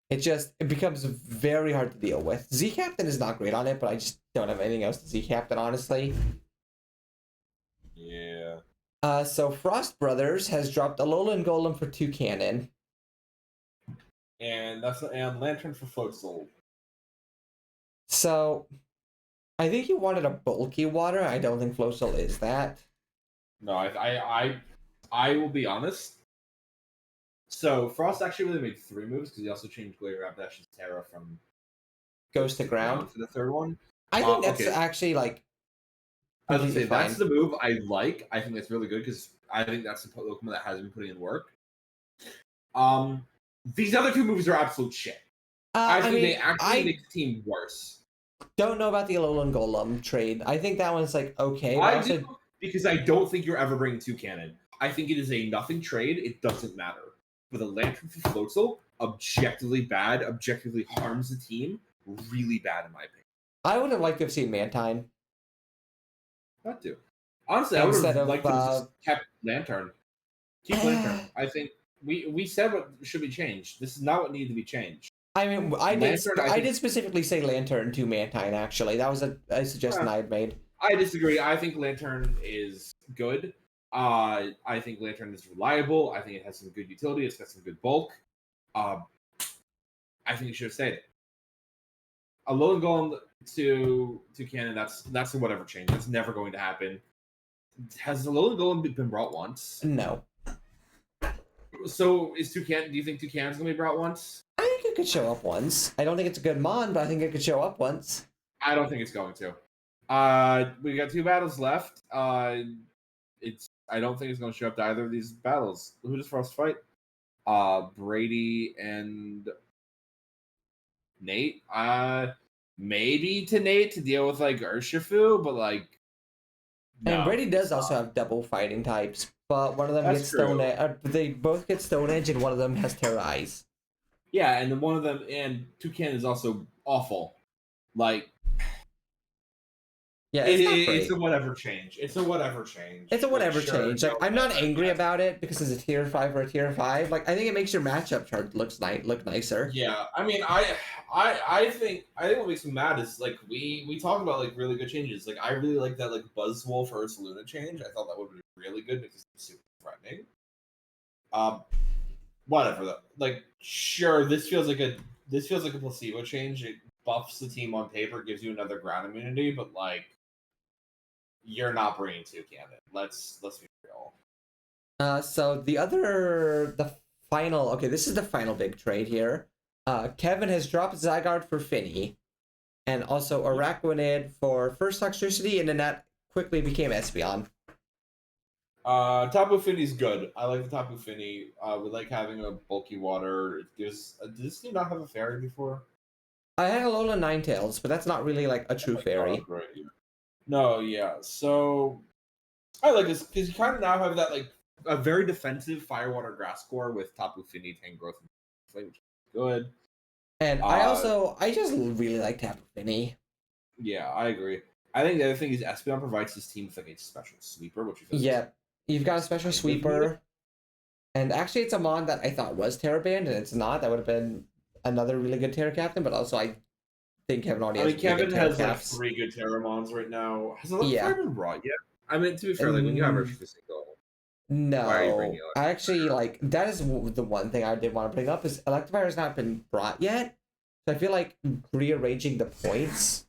It becomes very hard to deal with. Z Captain is not great on it, but I just don't have anything else to Z Captain, honestly. Yeah. So Frost Brothers has dropped Alolan Golem for 2 cannon. And Lantern for Float Soul. So I think you wanted a bulky water. I don't think Floatzel is that. No, I will be honest. So Frost actually really made 3 moves because he also changed Glare Rapidash's Terra from Goes to ground. for the third one. I think that's actually like. I was gonna say fine. that's the move I like. I think that's really good because I think that's the Pokemon that has been putting in work. These other 2 moves are absolute shit. I think they actually make the team worse. Don't know about the Alolan Golem trade. I think that one's like okay. I do, because I don't think you're ever bringing 2 cannon. I think it is a nothing trade. It doesn't matter. But the Lantern for Floatzel, objectively bad, objectively harms the team. Really bad in my opinion. I would have liked to have seen Mantine. That too. Honestly, I would have liked to have just kept Lantern. Keep Lantern. I think we said what should be changed. This is not what needed to be changed. I mean, I did specifically say Lantern to Mantine, actually. That was a suggestion I had made. I disagree. I think Lantern is good. I think Lantern is reliable. I think it has some good utility. It's got some good bulk. I think you should have stayed it. A Alolan Golem to cannon, that's a whatever change. That's never going to happen. Has the Alolan Golem been brought once? No. So is Toucan? Do you think Toucan's gonna be brought once? I think it could show up once. I don't think it's a good mon, but I think it could show up once. I don't think it's going to. We got 2 battles left. I don't think it's going to show up to either of these battles. Who does Frost fight? Brady and Nate. Maybe to Nate to deal with like Urshifu, but like. No, and Brady does also have double fighting types, but one of them gets Stone Edge. They both get Stone Edge, and one of them has Terra Ice. Yeah, and then one of them and Toucan is also awful. Like. Yeah, it's not It's great. a whatever change. It's a whatever change. It's a whatever Sure, change. Like, no, I'm not angry about it because it's a tier 5 or a tier 5. Like, I think it makes your matchup chart look nicer. Yeah, I mean, I think what makes me mad is like we talked about like really good changes. Like I really like that like Buzzwolf versus Luna change. I thought that would be really good because it's super threatening. Um, whatever though. Like sure, this feels like a placebo change. It buffs the team on paper, gives you another ground immunity, but like you're not bringing two Gambit. Let's be real. So the final, okay, this is the final big trade here. Kevin has dropped Zygarde for Finny, and also Araquanid for first Toxtricity, and then that quickly became Espeon. Tapu Fini's good. I like the Tapu Fini. We like having a bulky water. It gives. Did this team not have a fairy before? I had Alola Ninetales, but that's not really like a true fairy. Right. Yeah. No, yeah. So I like this because you kind of now have that like a very defensive Firewater Grass core with Tapu Fini, Tangrowth, and Flame, which is good. And I just really like Tapu Fini. Yeah, I agree. I think the other thing is Espeon provides this team with like a special sweeper, which is You've got a special sweeper, and actually it's a mon that I thought was Terra banned, and it's not. That would have been another really good Terra captain, but also I think Kevin already has. Kevin has like 3 good Terramons right now. Has Electrify been brought yet? I mean, to be fair, like when you have Urge Physical, no, why are you bringing I actually like that is the one thing I did want to bring up is Electivire has not been brought yet, so I feel like rearranging the points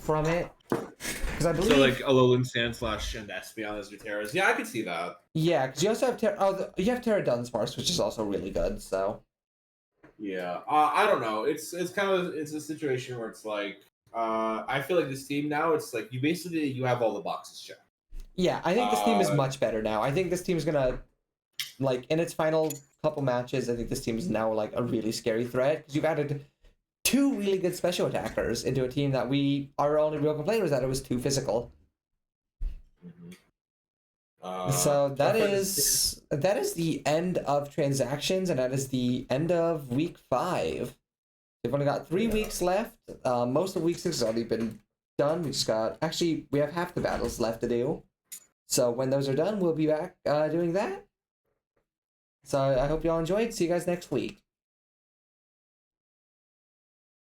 from it because I believe so like Alolan Sandslash and Espeon as your Terras. Yeah, I could see that. Yeah, because you also have you have Terra Dunsparce, which is also really good. So yeah, I don't know. It's kind of it's a situation where it's like I feel like this team now. It's like you have all the boxes checked. Yeah, I think this team is much better now. I think this team is gonna, like, in its final couple matches, I think this team is now like a really scary threat because you've added 2 really good special attackers into a team that our only real complaint was that it was too physical. So that is the end of transactions, and that is the end of week 5. We've only got 3 weeks left. Most of week 6 has already been done. We have half the battles left to do. So when those are done, we'll be back doing that. So I hope you all enjoyed. See you guys next week.